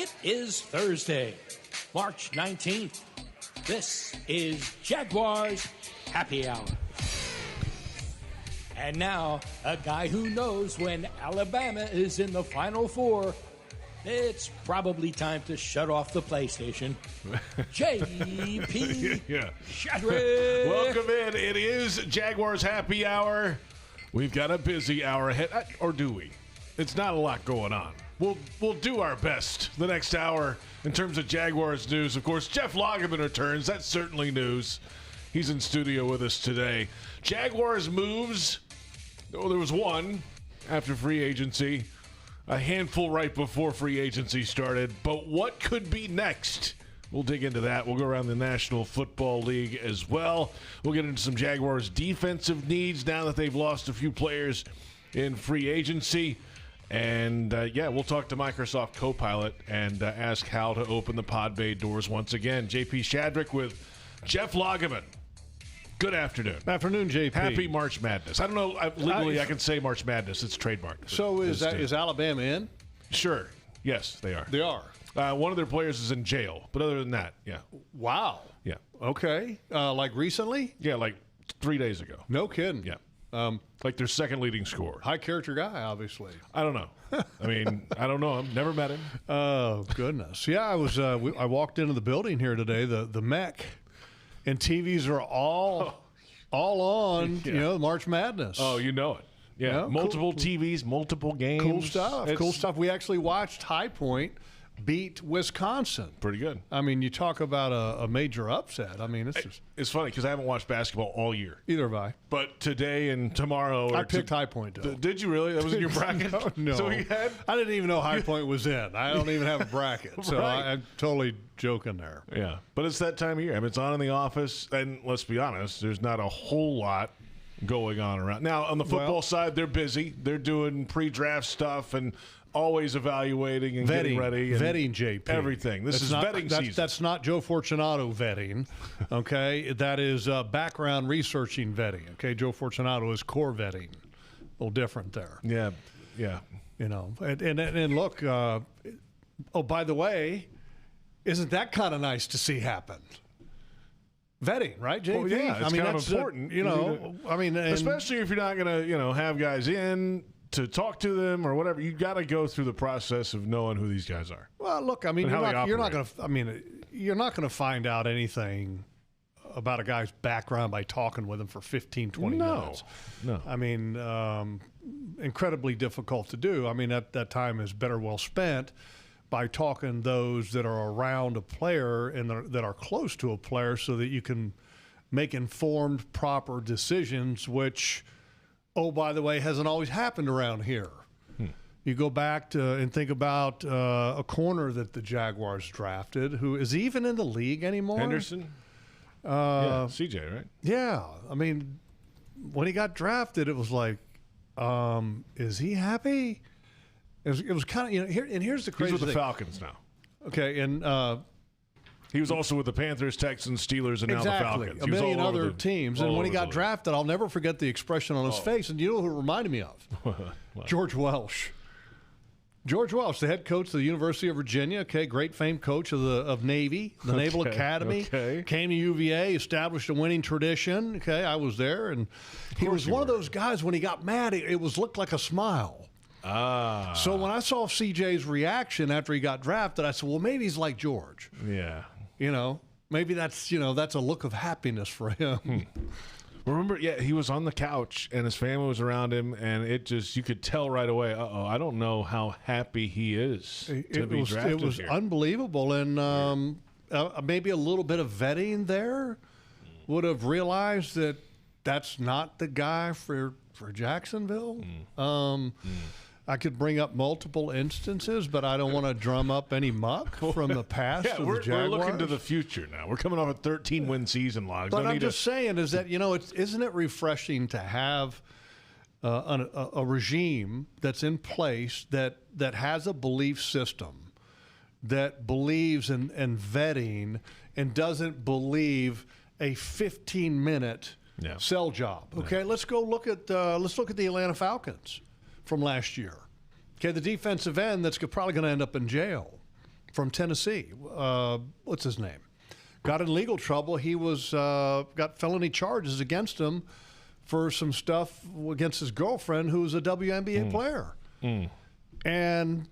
It is Thursday, March 19th. This is Jaguars Happy Hour. And now, a guy who knows when Alabama is in the Final Four, it's probably time to shut off the PlayStation. J.P. Shadrick. Welcome in. It is Jaguars Happy Hour. We've got a busy hour ahead. Or do we? It's not a lot going on. We'll do our best the next hour in terms of Jaguars news. Of course, Jeff Lageman returns. That's certainly news. He's in studio with us today. Jaguars moves. Oh, there was one after free agency. A handful right before free agency started. But what could be next? We'll dig into that. We'll go around the National Football League as well. We'll get into some Jaguars defensive needs now that they've lost a few players in free agency. And, we'll talk to Microsoft Copilot and ask how to open the pod bay doors once again. JP Shadrick with Jeff Lageman. Good afternoon. Afternoon, JP. Happy March Madness. I don't know. Legally, I can say March Madness. It's trademarked. So is Alabama in? Sure. Yes, they are. They are. One of their players is in jail. But other than that, yeah. Wow. Yeah. Okay. Like recently? Yeah, like 3 days ago. No kidding. Yeah. Like their second leading scorer. High character guy, obviously. I don't know. I don't know him. Never met him. Oh, goodness. Yeah, I was. I walked into the building here today, the MEC, and TVs are all on, Yeah. March Madness. Oh, you know it. Yeah. Multiple TVs, multiple games. Cool stuff. Cool stuff. We actually watched High Point beat Wisconsin. Pretty good. I mean, you talk about a major upset. I mean, It's funny because I haven't watched basketball all year. Either have I. But today and tomorrow. I picked High Point, though. Did you really? That was in your bracket? No. So you had? I didn't even know High Point was in. I don't even have a bracket. So Right. I'm totally joking there. Yeah. But it's that time of year. I mean, it's on in the office. And let's be honest, there's not a whole lot going on around. Now, on the football side, they're busy. They're doing pre-draft stuff and always evaluating and getting ready. And vetting, JP. Everything. This is vetting season. That's not Joe Fortunato vetting, okay? That is background researching vetting, okay? Joe Fortunato is core vetting. A little different there. Yeah, yeah. And look, by the way, isn't that kind of nice to see happen? Vetting, right, JP? Well, yeah, it's kind of important. Especially if you're not going to, have guys in to talk to them or whatever. You got to go through the process of knowing who these guys are. Well, look, I mean, you're not going to find out anything about a guy's background by talking with him for 15, 20 minutes. No. I mean, incredibly difficult to do. I mean, that time is better well spent by talking those that are around a player and that are close to a player so that you can make informed, proper decisions, which, oh, by the way, hasn't always happened around here. You go back to and think about a corner that the Jaguars drafted, who is even in the league anymore. Henderson? CJ, right? Yeah. I mean, when he got drafted, it was like, is he happy? It was kind of, here's the crazy thing. He's with the thing. Falcons now. Okay, and he was also with the Panthers, Texans, Steelers, and now the Falcons. A million other teams. And when he got drafted, I'll never forget the expression on his face. And you know who it reminded me of? George Welsh. George Welsh, the head coach of the University of Virginia. Okay, great famed coach of Navy, the Naval Academy. Came to UVA, established a winning tradition. Okay, I was there, and he was one of those guys. When he got mad, it looked like a smile. So when I saw CJ's reaction after he got drafted, I said, well, maybe he's like George. Yeah. Maybe that's a look of happiness for him. Remember, he was on the couch and his family was around him, and you could tell right away, I don't know how happy he is to be drafted. It was unbelievable, and maybe a little bit of vetting there would have realized that that's not the guy for Jacksonville. I could bring up multiple instances, but I don't want to drum up any muck from the past of the Jaguars. We're looking to the future now. We're coming off a 13-win season log. But I'm just saying is that, isn't it refreshing to have a regime that's in place that has a belief system, that believes in vetting and doesn't believe a 15-minute sell job. Okay, let's look at the Atlanta Falcons from last year. Okay, the defensive end that's probably going to end up in jail. from Tennessee. What's his name? Got in legal trouble. He was got felony charges against him for some stuff against his girlfriend, who was a WNBA player. And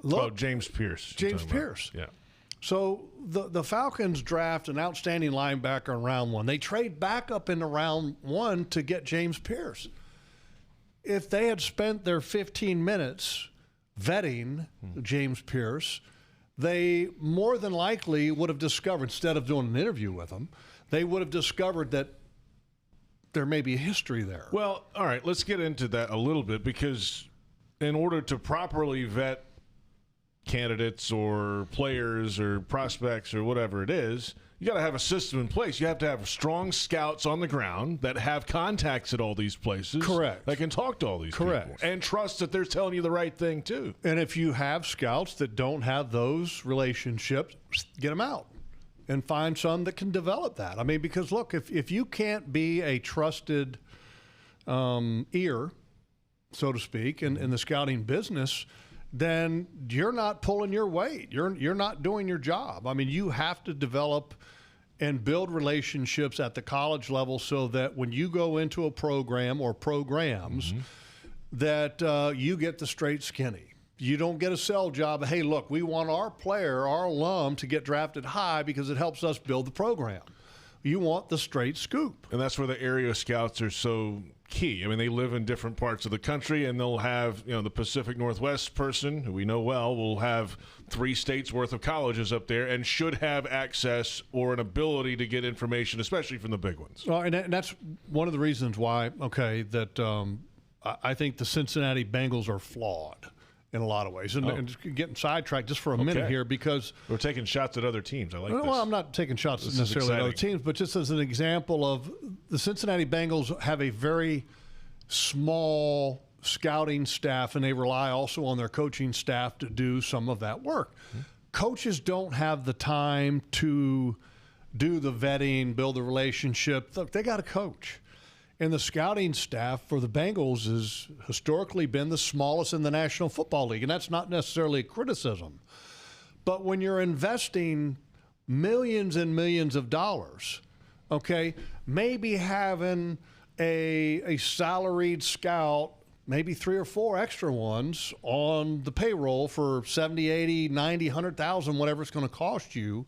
look, James Pierce. James Pierce. Yeah. So the Falcons draft an outstanding linebacker in round 1. They trade back up into round 1 to get James Pierce. If they had spent their 15 minutes vetting James Pierce, they more than likely would have discovered, instead of doing an interview with him, they would have discovered that there may be a history there. Well, all right, let's get into that a little bit, because in order to properly vet candidates or players or prospects or whatever it is, you got to have a system in place. You have to have strong scouts on the ground that have contacts at all these places. Correct. That can talk to all these people. And trust that they're telling you the right thing, too. And if you have scouts that don't have those relationships, get them out and find some that can develop that. I mean, because, look, if you can't be a trusted ear, so to speak, in the scouting business, then you're not pulling your weight. You're not doing your job. I mean, you have to develop and build relationships at the college level so that when you go into a program or programs, that you get the straight skinny. You don't get a sell job. Hey, look, we want our player, our alum, to get drafted high because it helps us build the program. You want the straight scoop. And that's where the area scouts are so key. I mean, they live in different parts of the country, and they'll have, the Pacific Northwest person, who we know well, will have 3 states worth of colleges up there and should have access or an ability to get information, especially from the big ones. Well, and that's one of the reasons why, that I think the Cincinnati Bengals are flawed in a lot of ways. And getting sidetracked just for a minute here, because we're taking shots at other teams. I like this. Well, I'm not taking shots necessarily at other teams, but just as an example of the Cincinnati Bengals have a very small scouting staff, and they rely also on their coaching staff to do some of that work. Coaches don't have the time to do the vetting, build the relationship. Look, they got a coach. And the scouting staff for the Bengals has historically been the smallest in the National Football League. And that's not necessarily a criticism. But when you're investing millions and millions of dollars, maybe having a salaried scout, maybe 3 or 4 extra ones on the payroll for 70, 80, 90, 100,000, whatever it's going to cost you,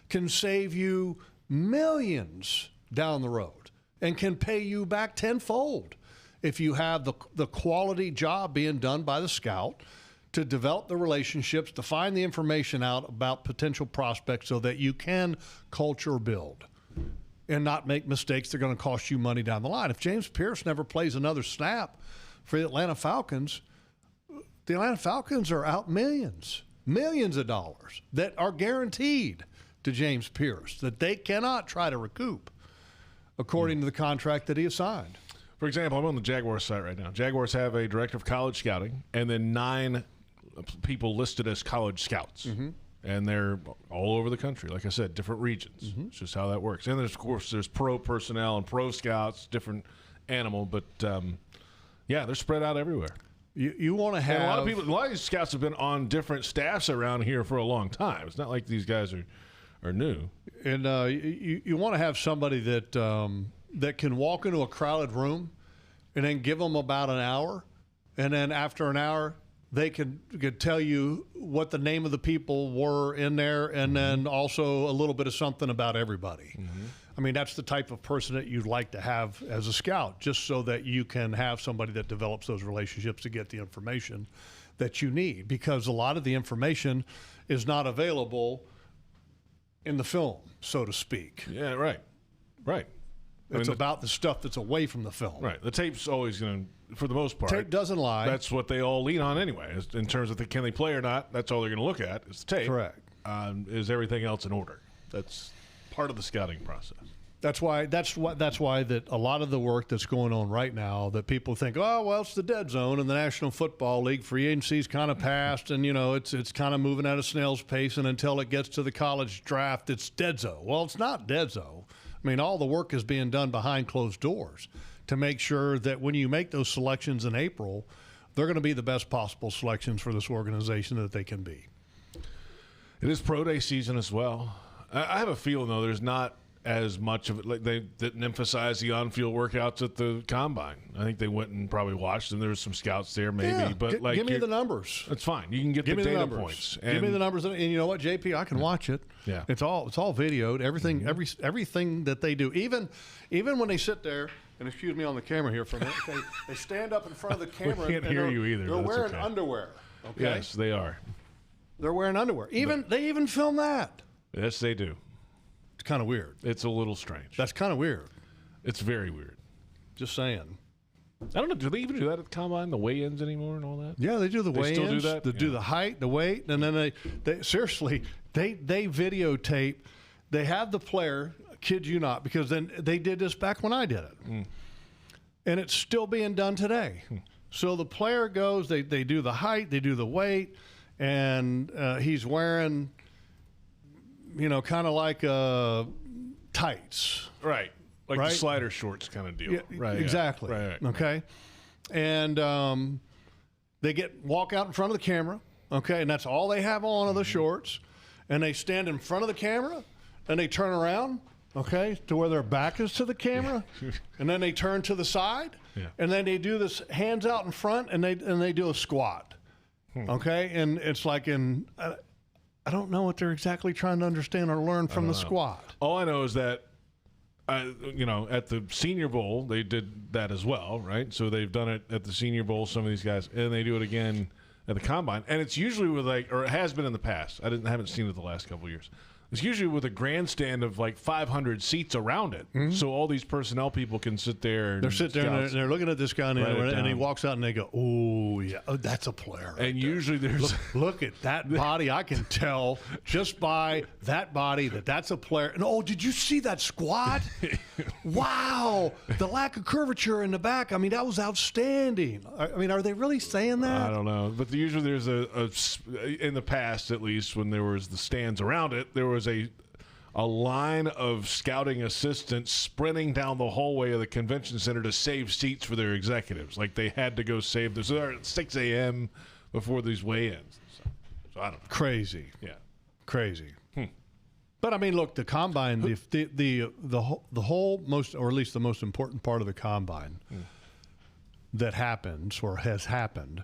can save you millions down the road. And can pay you back tenfold if you have the quality job being done by the scout to develop the relationships, to find the information out about potential prospects so that you can culture build and not make mistakes that are going to cost you money down the line. If James Pierce never plays another snap for the Atlanta Falcons are out millions of dollars that are guaranteed to James Pierce that they cannot try to recoup, according to the contract that he has signed. For example, I'm on the Jaguars site right now. Jaguars have a director of college scouting and then 9 people listed as college scouts. And they're all over the country. Like I said, different regions. It's just how that works. And, of course, there's pro personnel and pro scouts, different animal. But, they're spread out everywhere. You want to have... And a lot of these scouts have been on different staffs around here for a long time. It's not like these guys are new. And you want to have somebody that that can walk into a crowded room and then give them about an hour, and then after an hour they could tell you what the name of the people were in there, and then also a little bit of something about everybody. I mean, that's the type of person that you'd like to have as a scout, just so that you can have somebody that develops those relationships to get the information that you need, because a lot of the information is not available in the film, so to speak. Yeah, right. It's about the stuff that's away from the film. Right. The tape's always going to, for the most part. Tape doesn't lie. That's what they all lean on anyway. In terms of can they play or not, that's all they're going to look at is the tape. Correct. Is everything else in order? That's part of the scouting process. That's why that a lot of the work that's going on right now, that people think, oh, well, it's the dead zone in the National Football League. Free agency's kind of passed, and it's kind of moving at a snail's pace, and until it gets to the college draft, it's dead zone. Well, it's not dead zone. I mean, all the work is being done behind closed doors to make sure that when you make those selections in April, they're going to be the best possible selections for this organization that they can be. It is pro day season as well. I have a feeling, though, there's not as much of it. Like, they didn't emphasize the on-field workouts at the combine. I think they went and probably watched them. There was some scouts there, maybe. Yeah, but give me the numbers. That's fine. You can get the data points. Give me the numbers, and you know what, JP, I can watch it. Yeah, it's all videoed. Everything, everything that they do, even when they sit there. And excuse me on the camera here for a minute. They stand up in front of the camera. We can't hear you either. They're wearing underwear. Okay. Yes, they are. They're wearing underwear. They even film that. Yes, they do. It's kind of weird. It's a little strange. That's kind of weird. It's very weird. Just saying. I don't know. Do they even do that at the combine, the weigh-ins anymore and all that? Yeah, they do the weigh-ins. They still do that? They do the height, the weight, and then they seriously, they videotape. They have the player, kid you not, because then they did this back when I did it. And it's still being done today. So the player goes, they do the height, they do the weight, and he's wearing, kind of like tights. Right. Like the slider shorts kind of deal. Yeah, right. Exactly. Yeah. Right. Okay. And they walk out in front of the camera. Okay. And that's all they have on are the shorts. And they stand in front of the camera and they turn around. Okay, to where their back is to the camera, and then they turn to the side, and then they do this hands out in front, and they do a squat. Okay, and it's like I don't know what they're exactly trying to understand or learn from the squat. All I know is that, at the Senior Bowl they did that as well, right? So they've done it at the Senior Bowl, some of these guys, and they do it again at the combine, and it's usually with or it has been in the past. I haven't seen it the last couple of years. It's usually with a grandstand of like 500 seats around it, so all these personnel people can sit there. And they're sitting there and they're looking at this guy, and he walks out and they go, "Oh yeah, that's a player." Right and there. Usually there's look at that body. I can tell just by that body that's a player. And did you see that squat? Wow, the lack of curvature in the back. I mean, that was outstanding. I mean, are they really saying that? I don't know, but usually there's in the past, at least when there was the stands around it, there was a line of scouting assistants sprinting down the hallway of the convention center to save seats for their executives. Like they had to go save them. So they're at 6 a.m. before these weigh-ins. So I don't know. Crazy. Yeah. Crazy. But I mean, look, the combine, the whole most, or at least the most important part of the combine that happens or has happened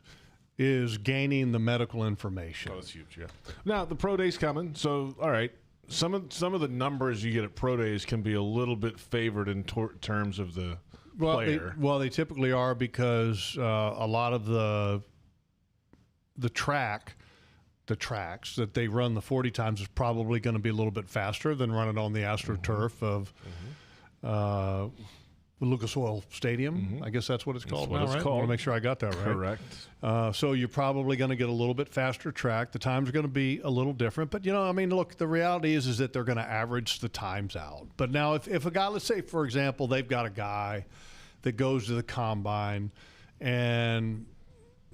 is gaining the medical information. Oh, that's huge. Yeah. Now the pro day's coming, so all right. Some of the numbers you get at pro days can be a little bit favored in terms of the player. They typically are because a lot of the tracks that they run the 40 times is probably going to be a little bit faster than running on the AstroTurf of Lucas Oil Stadium. I guess that's what it's called now, right? I want to make sure I got that right. Correct. So you're probably going to get a little bit faster track. The times are going to be a little different. But, look, the reality is that they're going to average the times out. But now if a guy, let's say, for example, they've got a guy that goes to the combine and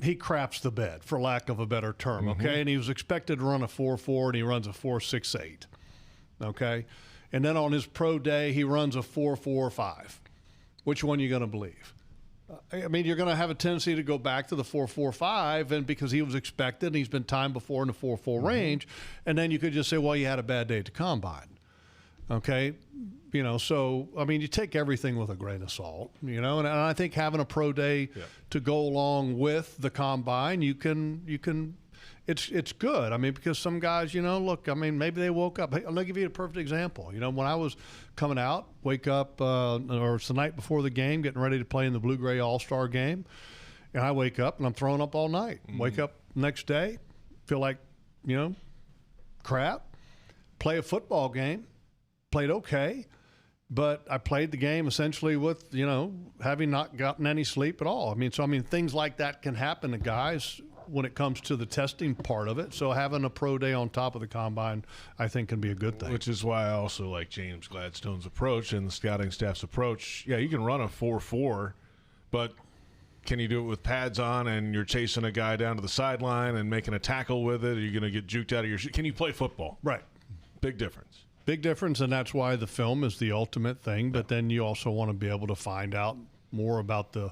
he craps the bed, for lack of a better term, okay? And he was expected to run a 4.4 and he runs a 4.68, okay? And then on his pro day, he runs a 4.45. Which one are you going to believe? I mean, you're going to have a tendency to go back to the 4.45, and because he was expected and he's been timed before in the 4.4 range, and then you could just say, well, you had a bad day at the combine, okay? So, I mean, you take everything with a grain of salt, and I think having a pro day to go along with the combine, you can it's good. I mean, because some guys, look, I mean, maybe they woke up. Hey, I'll give you a perfect example. When I was coming out, wake up, or it's the night before the game, getting ready to play in the Blue-Gray All-Star game, and I wake up and I'm throwing up all night. Wake up next day, feel like, crap, play a football game, played okay, but I played the game essentially with, having not gotten any sleep at all. I mean, things like that can happen to guys when it comes to the testing part of it. So having a pro day on top of the combine, I think, can be a good thing. Which is why I also like James Gladstone's approach and the scouting staff's approach. Yeah, you can run a 4.4, but can you do it with pads on and you're chasing a guy down to the sideline and making a tackle with it? Are you going to get juked out of your Can you play football? Right. Big difference. Big difference, and that's why the film is the ultimate thing. But then you also want to be able to find out more about the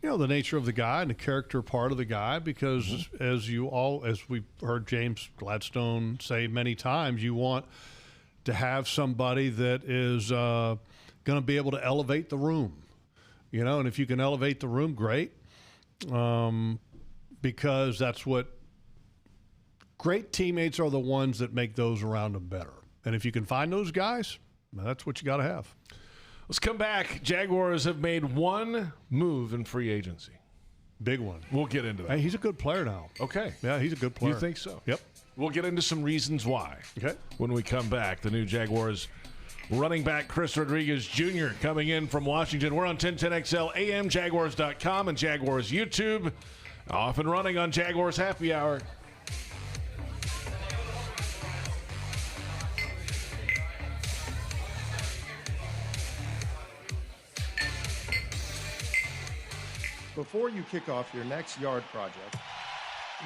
the nature of the guy and the character part of the guy, because as we've heard James Gladstone say many times, you want to have somebody that is going to be able to elevate the room, and if you can elevate the room, great, because that's what great teammates are, the ones that make those around them better. And if you can find those guys, that's what you got to have. Let's come back. Jaguars have made one move in free agency. Big one. We'll get into that. Hey, he's a good player now. Okay. Yeah, he's a good player. You think so? Yep. We'll get into some reasons why. Okay. When we come back, the new Jaguars running back Chris Rodriguez Jr. coming in from Washington. We're on 1010XL AM, Jaguars.com, and Jaguars YouTube. Off and running on Jaguars Happy Hour. Before you kick off your next yard project,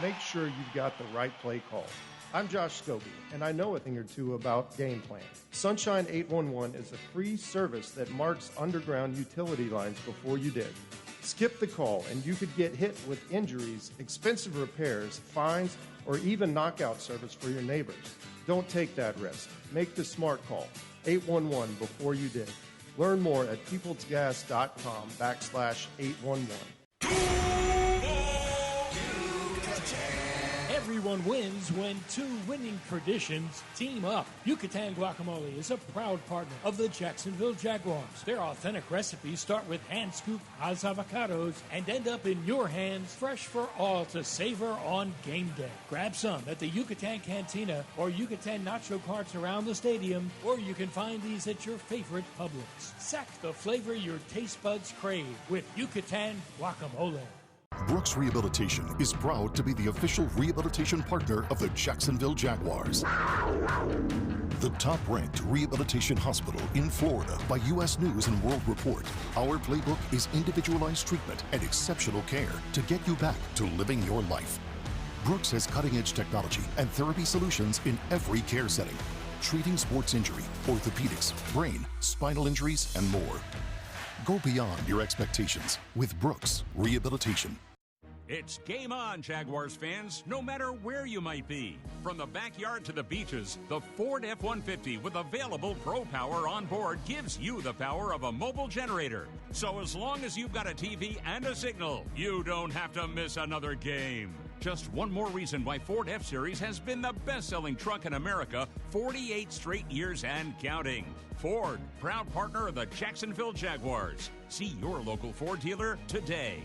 make sure you've got the right play call. I'm Josh Scobie, and I know a thing or two about game plan. Sunshine 811 is a free service that marks underground utility lines before you dig. Skip the call, and you could get hit with injuries, expensive repairs, fines, or even knockout service for your neighbors. Don't take that risk. Make the smart call, 811, before you dig. Learn more at peoplesgas.com/811. Everyone wins when two winning traditions team up. Yucatan Guacamole is a proud partner of the Jacksonville Jaguars. Their authentic recipes start with hand-scooped Hass avocados and end up in your hands, fresh for all to savor on game day. Grab some at the Yucatan Cantina or Yucatan Nacho Carts around the stadium, or you can find these at your favorite Publix. Sack the flavor your taste buds crave with Yucatan Guacamole. Brooks Rehabilitation is proud to be the official rehabilitation partner of the Jacksonville Jaguars. The top-ranked rehabilitation hospital in Florida by U.S. News and World Report. Our playbook is individualized treatment and exceptional care to get you back to living your life. Brooks has cutting-edge technology and therapy solutions in every care setting, treating sports injury, orthopedics, brain, spinal injuries, and more. Go beyond your expectations with Brooks Rehabilitation. It's game on, Jaguars fans, no matter where you might be. From the backyard to the beaches, the Ford F-150 with available Pro Power on board gives you the power of a mobile generator. So as long as you've got a TV and a signal, you don't have to miss another game. Just one more reason why Ford F-Series has been the best-selling truck in America 48 straight years and counting. Ford, proud partner of the Jacksonville Jaguars. See your local Ford dealer today.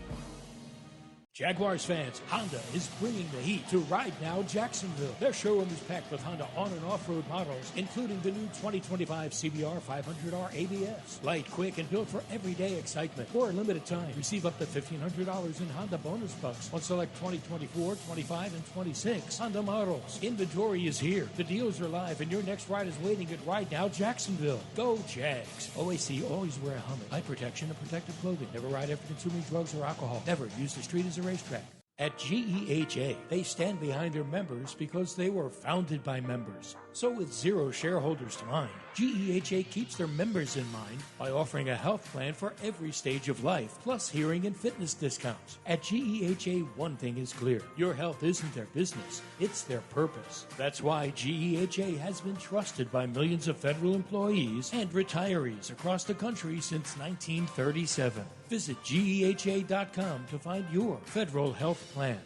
Jaguars fans, Honda is bringing the heat to Ride Now Jacksonville. Their showroom is packed with Honda on- and off-road models, including the new 2025 CBR 500R ABS. Light, quick, and built for everyday excitement. For a limited time, receive up to $1,500 in Honda bonus bucks on select 2024, 25, and 26 Honda models. Inventory is here. The deals are live, and your next ride is waiting at Ride Now Jacksonville. Go Jags. OAC, always wear a helmet. Eye protection and protective clothing. Never ride after consuming drugs or alcohol. Never use the street as a racetrack. At GEHA, they stand behind their members because they were founded by members. So with zero shareholders to mind, GEHA keeps their members in mind by offering a health plan for every stage of life, plus hearing and fitness discounts. At GEHA, one thing is clear. Your health isn't their business, it's their purpose. That's why GEHA has been trusted by millions of federal employees and retirees across the country since 1937. Visit GEHA.com to find your federal health plan.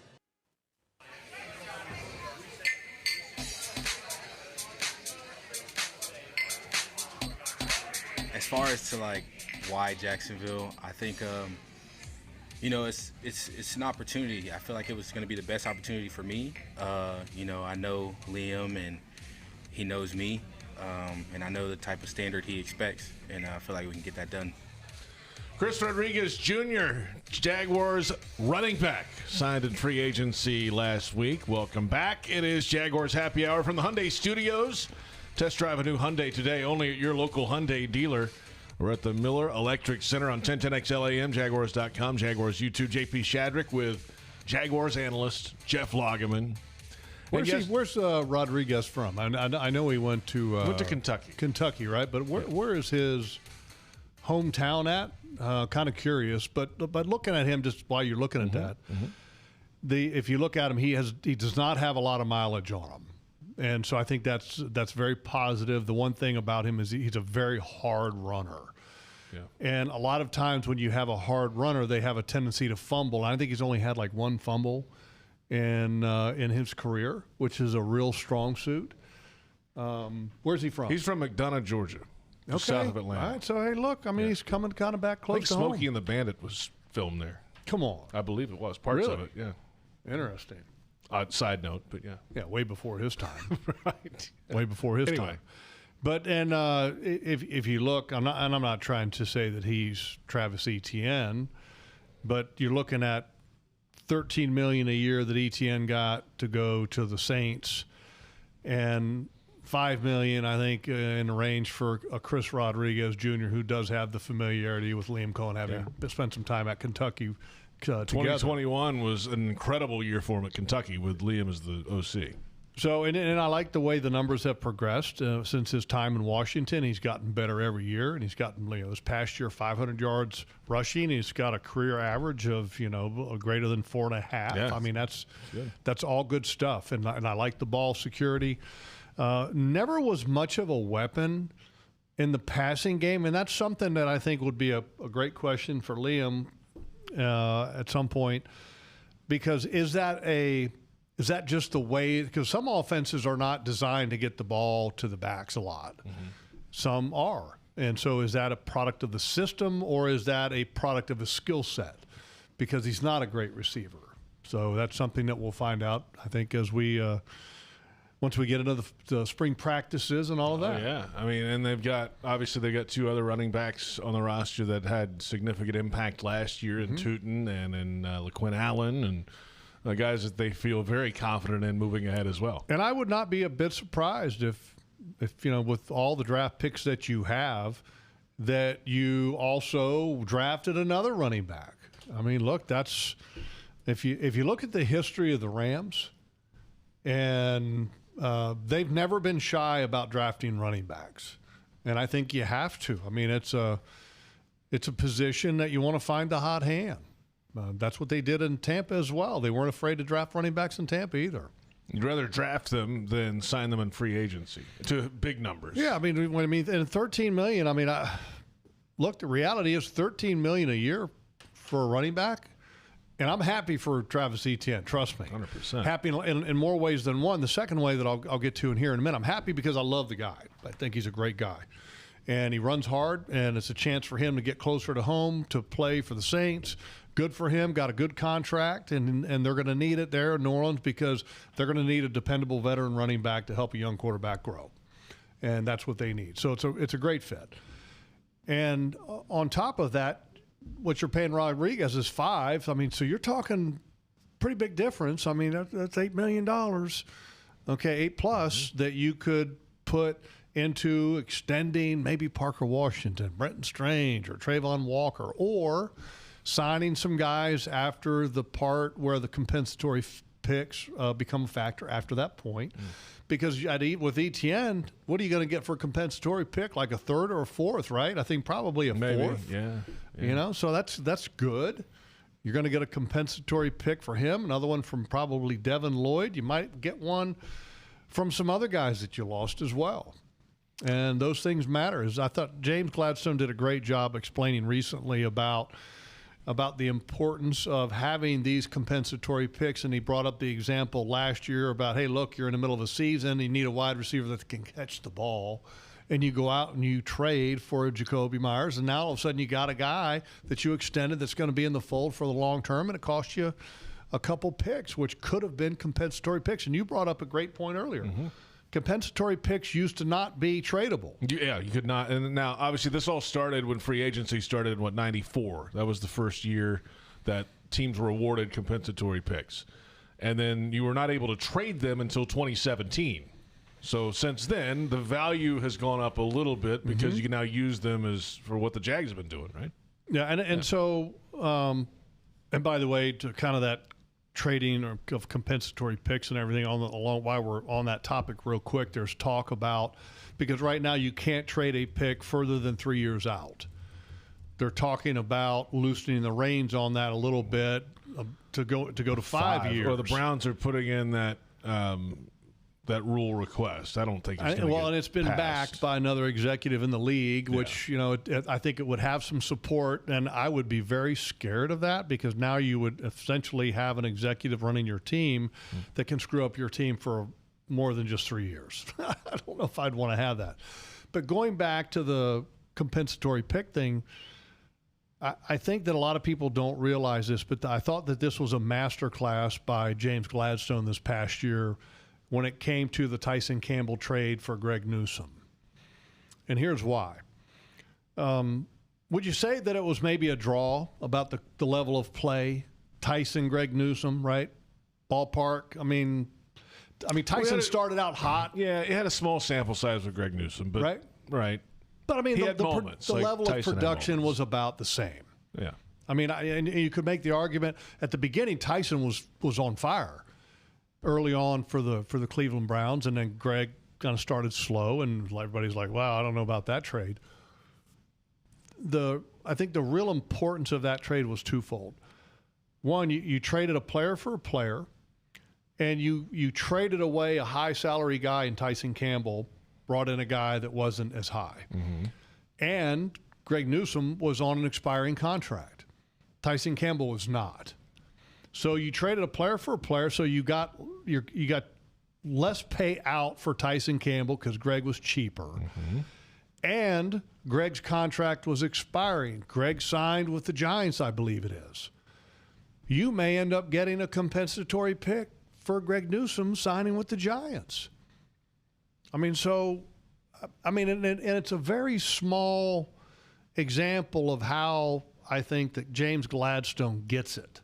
As far as to like why Jacksonville, I think it's an opportunity. I feel like it was going to be the best opportunity for me. I know Liam and he knows me, and I know the type of standard he expects, and I feel like we can get that done. Chris Rodriguez Jr., Jaguars running back, signed in free agency last week. Welcome back. It is Jaguars Happy Hour from the Hyundai Studios. Test drive a new Hyundai today, only at your local Hyundai dealer. We're at the Miller Electric Center on 1010XL AM, Jaguars.com, Jaguars YouTube. JP Shadrick with Jaguars analyst Jeff Lageman. Where's Rodriguez from? I know he went to Kentucky. Kentucky, right? But where is his hometown at? Kind of curious, but looking at him, just while you're looking at that, if you look at him, he does not have a lot of mileage on him, and so I think that's very positive. The one thing about him is he's a very hard runner. Yeah. And a lot of times when you have a hard runner, they have a tendency to fumble. And I think he's only had like one fumble in his career, which is a real strong suit. Where's he from? He's from McDonough, Georgia, just south of Atlanta. All right, so hey, look, I mean, he's coming kind of back close to home. Smokey and the Bandit was filmed there. Come on. I believe it was. Parts of it, yeah. Interesting. Side note, but yeah. Yeah, way before his time. Right. Way before his time. But if you look, I'm not trying to say that he's Travis Etienne, but you're looking at $13 million a year that Etienne got to go to the Saints, and $5 million, I think, in the range for a Chris Rodriguez Jr., who does have the familiarity with Liam Cohen, having spent some time at Kentucky. 2021 was an incredible year for him at Kentucky with Liam as the OC. So, and I like the way the numbers have progressed since his time in Washington. He's gotten better every year, and he's gotten, this past year, 500 yards rushing. He's got a career average of, greater than 4.5. Yes. I mean, that's all good stuff, and I like the ball security. Never was much of a weapon in the passing game, and that's something that I think would be a great question for Liam at some point, because is that just the way? Because some offenses are not designed to get the ball to the backs a lot. Some are. And so is that a product of the system, or is that a product of a skill set? Because he's not a great receiver. So that's something that we'll find out, I think, as we once we get into the spring practices and all of that. Oh, yeah. I mean, and they've got two other running backs on the roster that had significant impact last year in Tootin and in LaQuinn Allen, and guys that they feel very confident in moving ahead as well. And I would not be a bit surprised if with all the draft picks that you have, that you also drafted another running back. I mean, look, that's if you look at the history of the Rams, and they've never been shy about drafting running backs, and I think you have to. I mean, it's a position that you want to find the hot hand. That's what they did in Tampa as well. They weren't afraid to draft running backs in Tampa either. You'd rather draft them than sign them in free agency to big numbers. Yeah, I mean, and $13 million. I mean, look, the reality is $13 million a year for a running back, and I'm happy for Travis Etienne. Trust me, 100%. Happy in more ways than one. The second way that I'll get to in here in a minute, I'm happy because I love the guy. I think he's a great guy, and he runs hard, and it's a chance for him to get closer to home to play for the Saints. Good for him, got a good contract, and they're going to need it there in New Orleans because they're going to need a dependable veteran running back to help a young quarterback grow, and that's what they need. So it's a great fit. And on top of that, what you're paying Rodriguez is $5 million. I mean, so you're talking pretty big difference. I mean, that's $8 million, okay, $8+ that you could put into extending maybe Parker Washington, Brenton Strange, or Trayvon Walker, or signing some guys after the part where the compensatory picks become a factor after that point. Because with Etienne, what are you going to get for a compensatory pick? Like a third or a fourth, right? I think probably a fourth. Yeah. So that's good. You're going to get a compensatory pick for him, another one from probably Devin Lloyd. You might get one from some other guys that you lost as well. And those things matter. I thought James Gladstone did a great job explaining recently about the importance of having these compensatory picks, and he brought up the example last year about, hey, look, you're in the middle of a season, you need a wide receiver that can catch the ball, and you go out and you trade for a Jacoby Myers, and now all of a sudden you got a guy that you extended that's going to be in the fold for the long term, and it cost you a couple picks, which could have been compensatory picks. And you brought up a great point earlier. Compensatory picks used to not be tradable. Yeah, you could not. And now, obviously, this all started when free agency started in, 94. That was the first year that teams were awarded compensatory picks. And then you were not able to trade them until 2017. So since then, the value has gone up a little bit because you can now use them for what the Jags have been doing, right? Yeah, and so, and by the way, to kind of that trading of compensatory picks and everything along while we're on that topic real quick, there's talk about, because right now you can't trade a pick further than 3 years out. They're talking about loosening the reins on that a little bit to go to 5 years. Well, the Browns are putting in that rule request. I don't think it's and it's been backed by another executive in the league, which I think it would have some support, and I would be very scared of that because now you would essentially have an executive running your team that can screw up your team for more than just 3 years. I don't know if I'd want to have that. But going back to the compensatory pick thing, I think that a lot of people don't realize this, but I thought that this was a masterclass by James Gladstone this past year when it came to the Tyson Campbell trade for Greg Newsome. And here's why. Would you say that it was maybe a draw about the level of play? Tyson, Greg Newsome, right? Ballpark. I mean, Tyson started out hot. Yeah, it had a small sample size with Greg Newsome, but right. But I mean, the like level of production was about the same. Yeah. I mean, and you could make the argument at the beginning. Tyson was on fire early on for the Cleveland Browns, and then Greg kind of started slow, and everybody's like, "Wow, I don't know about that trade." I think the real importance of that trade was twofold. One, you traded a player for a player, and you traded away a high salary guy in Tyson Campbell, brought in a guy that wasn't as high. Mm-hmm. And Greg Newsome was on an expiring contract. Tyson Campbell was not. So you traded a player for a player, so you got less pay out for Tyson Campbell because Greg was cheaper. Mm-hmm. And Greg's contract was expiring. Greg signed with the Giants, I believe it is. You may end up getting a compensatory pick for Greg Newsome signing with the Giants. And it's a very small example of how I think that James Gladstone gets it.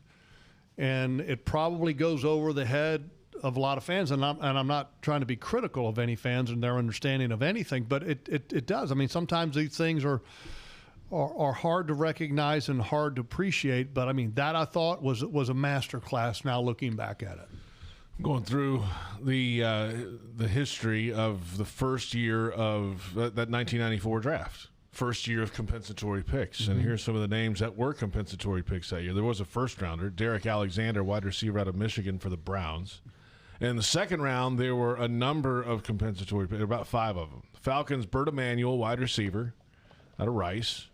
And it probably goes over the head of a lot of fans, and I'm not trying to be critical of any fans and their understanding of anything, but it does. I mean, sometimes these things are hard to recognize and hard to appreciate, but I mean, that I thought was a master class now looking back at it. Going through the history of the first year of that 1994 draft, first year of compensatory picks. Mm-hmm. And here's some of the names that were compensatory picks that year. There was a first rounder, Derek Alexander, wide receiver out of Michigan for the Browns. And in the second round, there were a number of compensatory picks, about 5 of them. Falcons, Bert Emanuel, wide receiver out of Rice.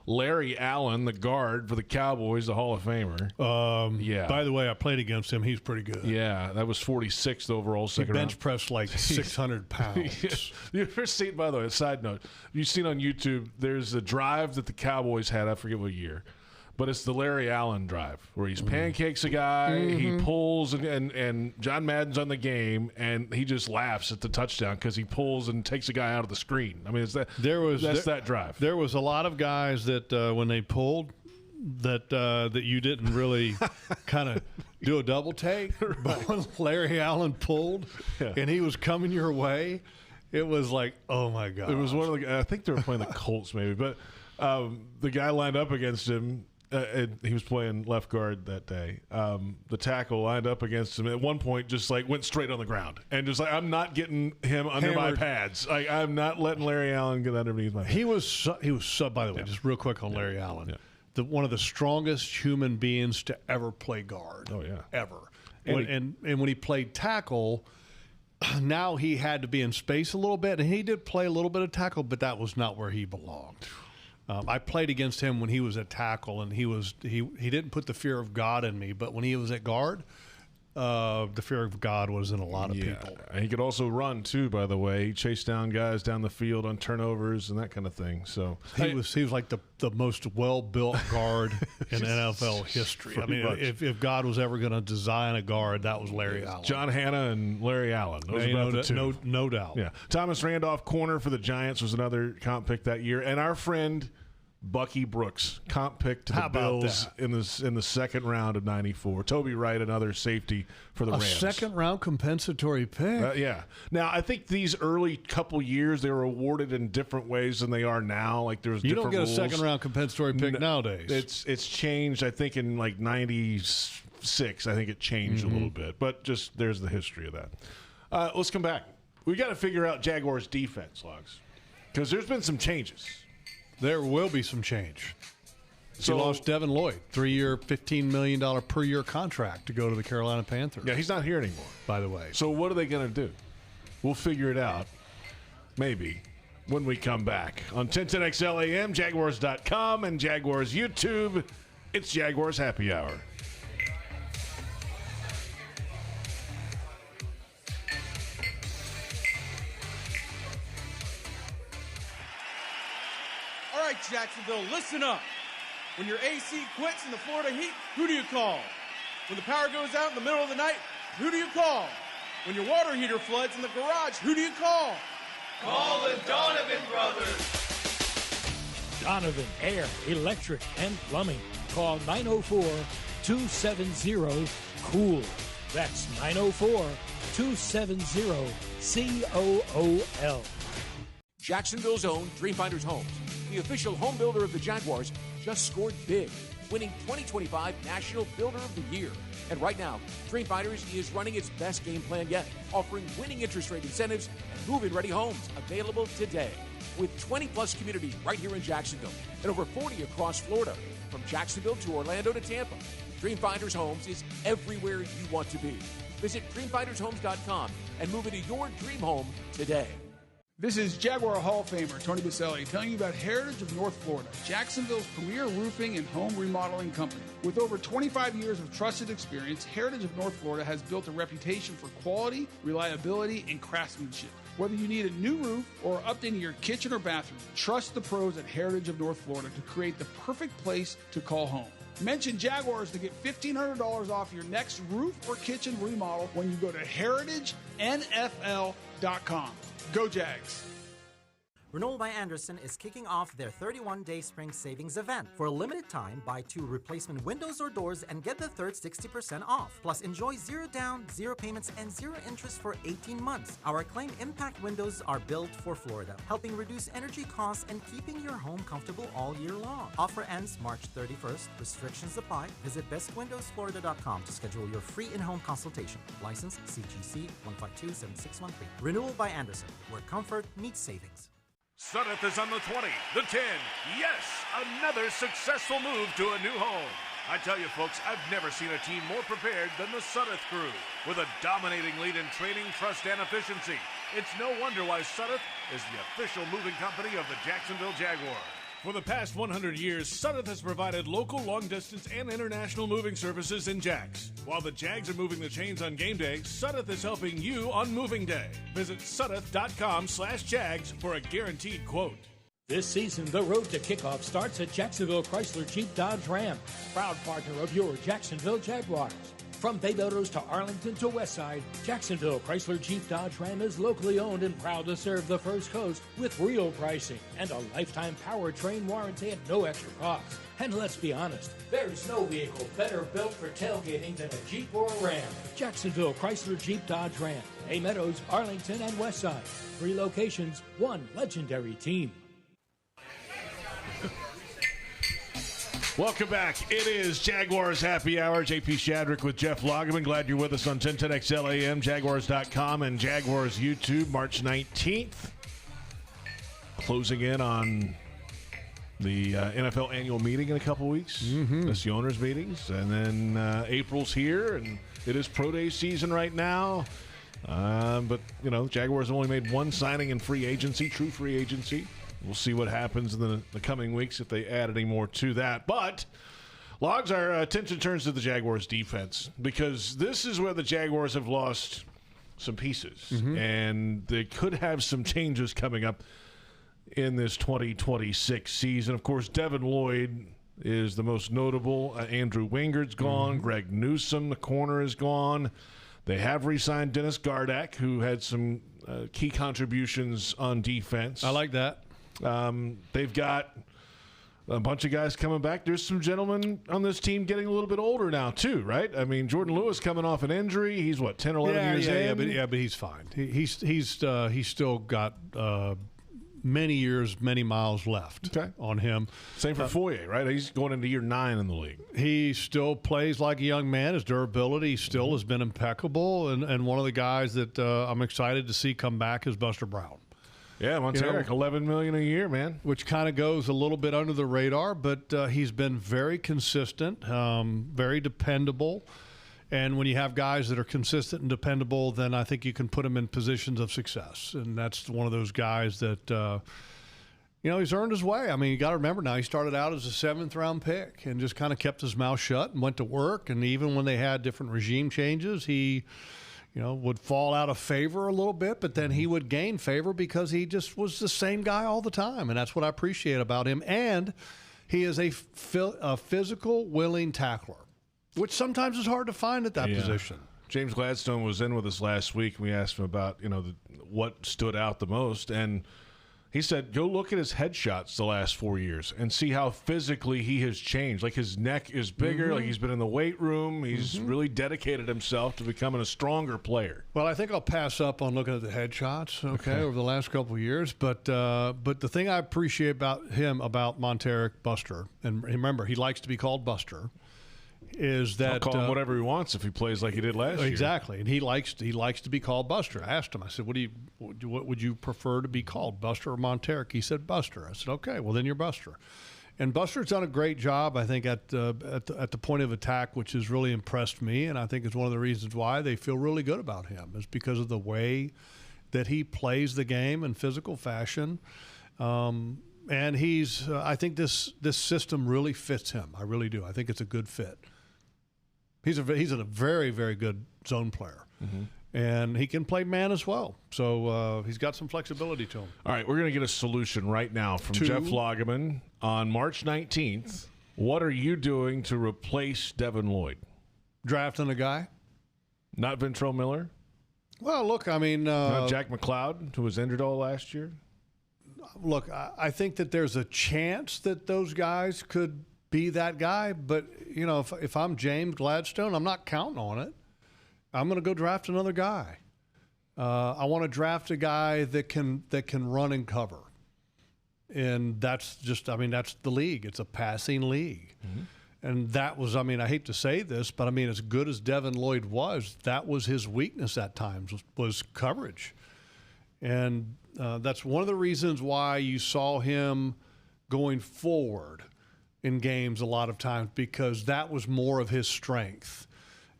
Larry Allen, the guard for the Cowboys, the Hall of Famer. By the way, I played against him. He's pretty good. Yeah, that was 46th overall, second round. He bench pressed like 600 pounds. You ever seen, by the way, a side note, you've seen on YouTube, there's a drive that the Cowboys had, I forget what year, but it's the Larry Allen drive where he's pancakes a guy, he pulls, and John Madden's on the game, and he just laughs at the touchdown because he pulls and takes a guy out of the screen. I mean, that's that drive. There was a lot of guys that when they pulled that you didn't really kind of do a double take. But when Larry Allen pulled and he was coming your way, it was like, oh my God. It was one of the, I think they were playing the Colts maybe, but the guy lined up against him. He was playing left guard that day. The tackle lined up against him at one point, just like went straight on the ground and just like, I'm not getting him under my pads. I'm not letting Larry Allen get underneath my pads. He was by the way, just real quick on Larry Allen, one of the strongest human beings to ever play guard. Oh yeah, ever. And when he played tackle, now he had to be in space a little bit, and he did play a little bit of tackle, but that was not where he belonged. I played against him when he was at tackle, and he didn't put the fear of God in me, but when he was at guard, the fear of God was in a lot of people. And he could also run too, by the way. He chased down guys down the field on turnovers and that kind of thing. So he was like the most well-built guard in NFL history. I mean, if God was ever going to design a guard, that was Larry Allen. John Hanna and Larry Allen. Those about the two. No doubt. Yeah. Thomas Randolph, corner for the Giants, was another comp pick that year. And our friend Bucky Brooks, comp pick to the Bills in the second round of 94. Toby Wright, another safety for the Rams. A second round compensatory pick. Yeah. Now I think these early couple years they were awarded in different ways than they are now. Like there's you different don't get rules. A second round compensatory pick nowadays. It's changed. I think in like 96, I think it changed a little bit. But just there's the history of that. Let's come back. We got to figure out Jaguars defense, Logs, because there's been some changes. There will be some change. So he lost Devin Lloyd, 3-year, $15 million per year contract to go to the Carolina Panthers. Yeah, he's not here anymore, by the way. So what are they going to do? We'll figure it out, maybe, when we come back. On 1010XL AM, Jaguars.com, and Jaguars YouTube, it's Jaguars Happy Hour. All right, Jacksonville, listen up. When your AC quits in the Florida heat, who do you call? When the power goes out in the middle of the night, who do you call? When your water heater floods in the garage, who do you call? Call the Donovan brothers. Donovan Air, Electric, and Plumbing. Call 904-270-COOL. That's 904-270-COOL. Jacksonville's own Dreamfinders Homes, the official home builder of the Jaguars, just scored big, winning 2025 National Builder of the Year. And right now, Dreamfinders is running its best game plan yet, offering winning interest rate incentives and move-in ready homes available today. With 20-plus communities right here in Jacksonville and over 40 across Florida, from Jacksonville to Orlando to Tampa, Dreamfinders Homes is everywhere you want to be. Visit DreamfindersHomes.com and move into your dream home today. This is Jaguar Hall of Famer Tony Baselli telling you about Heritage of North Florida, Jacksonville's premier roofing and home remodeling company. With over 25 years of trusted experience, Heritage of North Florida has built a reputation for quality, reliability, and craftsmanship. Whether you need a new roof or updating your kitchen or bathroom, trust the pros at Heritage of North Florida to create the perfect place to call home. Mention Jaguars to get $1,500 off your next roof or kitchen remodel when you go to heritagenfl.com. Go Jags. Renewal by Andersen is kicking off their 31-day spring savings event. For a limited time, buy 2 replacement windows or doors and get the third 60% off. Plus, enjoy 0 down, 0 payments, and 0 interest for 18 months. Our acclaimed impact windows are built for Florida, helping reduce energy costs and keeping your home comfortable all year long. Offer ends March 31st. Restrictions apply. Visit bestwindowsflorida.com to schedule your free in-home consultation. License CGC 1527613. Renewal by Andersen, where comfort meets savings. Sudeth is on the 20, the 10. Yes, another successful move to a new home. I tell you, folks, I've never seen a team more prepared than the Sudeth crew. With a dominating lead in training, trust, and efficiency, it's no wonder why Sudeth is the official moving company of the Jacksonville Jaguars. For the past 100 years, Sudeth has provided local, long-distance, and international moving services in Jags. While the Jags are moving the chains on game day, Sudeth is helping you on moving day. Visit Sudeth.com/Jags for a guaranteed quote. This season, the road to kickoff starts at Jacksonville Chrysler Jeep Dodge Ram, proud partner of your Jacksonville Jaguars. From Bay Meadows to Arlington to Westside, Jacksonville Chrysler Jeep Dodge Ram is locally owned and proud to serve the First Coast with real pricing and a lifetime powertrain warranty at no extra cost. And let's be honest, there's no vehicle better built for tailgating than a Jeep or a Ram. Jacksonville Chrysler Jeep Dodge Ram, Bay Meadows, Arlington, and Westside. 3 locations, 1 legendary team. Welcome back. It is Jaguars Happy Hour. JP Shadrick with Jeff Lageman. Glad you're with us on 1010XL AM, Jaguars.com, and Jaguars YouTube, March 19th. Closing in on the NFL annual meeting in a couple weeks. That's the owners' meetings. And then April's here, and it is pro day season right now. But, you know, Jaguars only made 1 signing in free agency, true free agency. We'll see what happens in the coming weeks if they add any more to that. But, Logs, our attention turns to the Jaguars' defense because this is where the Jaguars have lost some pieces. And they could have some changes coming up in this 2026 season. Of course, Devin Lloyd is the most notable. Andrew Wingard's gone. Greg Newsome, the corner, is gone. They have re-signed Dennis Gardeck, who had some key contributions on defense. I like that. They've got a bunch of guys coming back. There's some gentlemen on this team getting a little bit older now, too, right? I mean, Jordan Lewis coming off an injury. He's, 10 or 11 years in? Yeah, but he's fine. He's still got many years, many miles left on him. Same for Foye, right? He's going into year 9 in the league. He still plays like a young man. His durability still has been impeccable. And one of the guys that I'm excited to see come back is Buster Brown. Yeah, Monteric, $11 million a year, man. Which kind of goes a little bit under the radar, but he's been very consistent, very dependable. And when you have guys that are consistent and dependable, then I think you can put them in positions of success. And that's one of those guys that, he's earned his way. I mean, you got to remember now, he started out as a 7th-round pick and just kind of kept his mouth shut and went to work. And even when they had different regime changes, he, would fall out of favor a little bit, but then he would gain favor because he just was the same guy all the time. And that's what I appreciate about him. And he is a physical, willing tackler, which sometimes is hard to find at that position. James Gladstone was in with us last week, and we asked him about, what stood out the most. And he said, go look at his headshots the last 4 years and see how physically he has changed. Like, his neck is bigger. Like, he's been in the weight room. He's really dedicated himself to becoming a stronger player. Well, I think I'll pass up on looking at the headshots, over the last couple of years. But the thing I appreciate about him, about Monteric Buster, and remember, he likes to be called Buster, is that I'll call him whatever he wants if he plays like he did last year. Exactly, and he likes to be called Buster. I asked him, I said, what would you prefer to be called, Buster or Monteric? He said Buster. I said, okay, well then you're Buster. And Buster's done a great job, I think, at the point of attack, which has really impressed me, and I think it's one of the reasons why they feel really good about him is because of the way that he plays the game in physical fashion. And he's, I think this system really fits him. I really do. I think it's a good fit. He's a very, very good zone player. And he can play man as well. So he's got some flexibility to him. All right, we're going to get a solution right now from Jeff Lageman. On March 19th, what are you doing to replace Devin Lloyd? Drafting a guy. Not Ventrell Miller? Well, look, I mean... not Jack McLeod, who was injured all last year? Look, I think that there's a chance that those guys could be that guy. But, if I'm James Gladstone, I'm not counting on it. I'm going to go draft another guy. I want to draft a guy that can run and cover. And that's that's the league. It's a passing league. And that was, I hate to say this, but as good as Devin Lloyd was, that was his weakness at times, was coverage. And that's one of the reasons why you saw him going forward in games a lot of times, because that was more of his strength.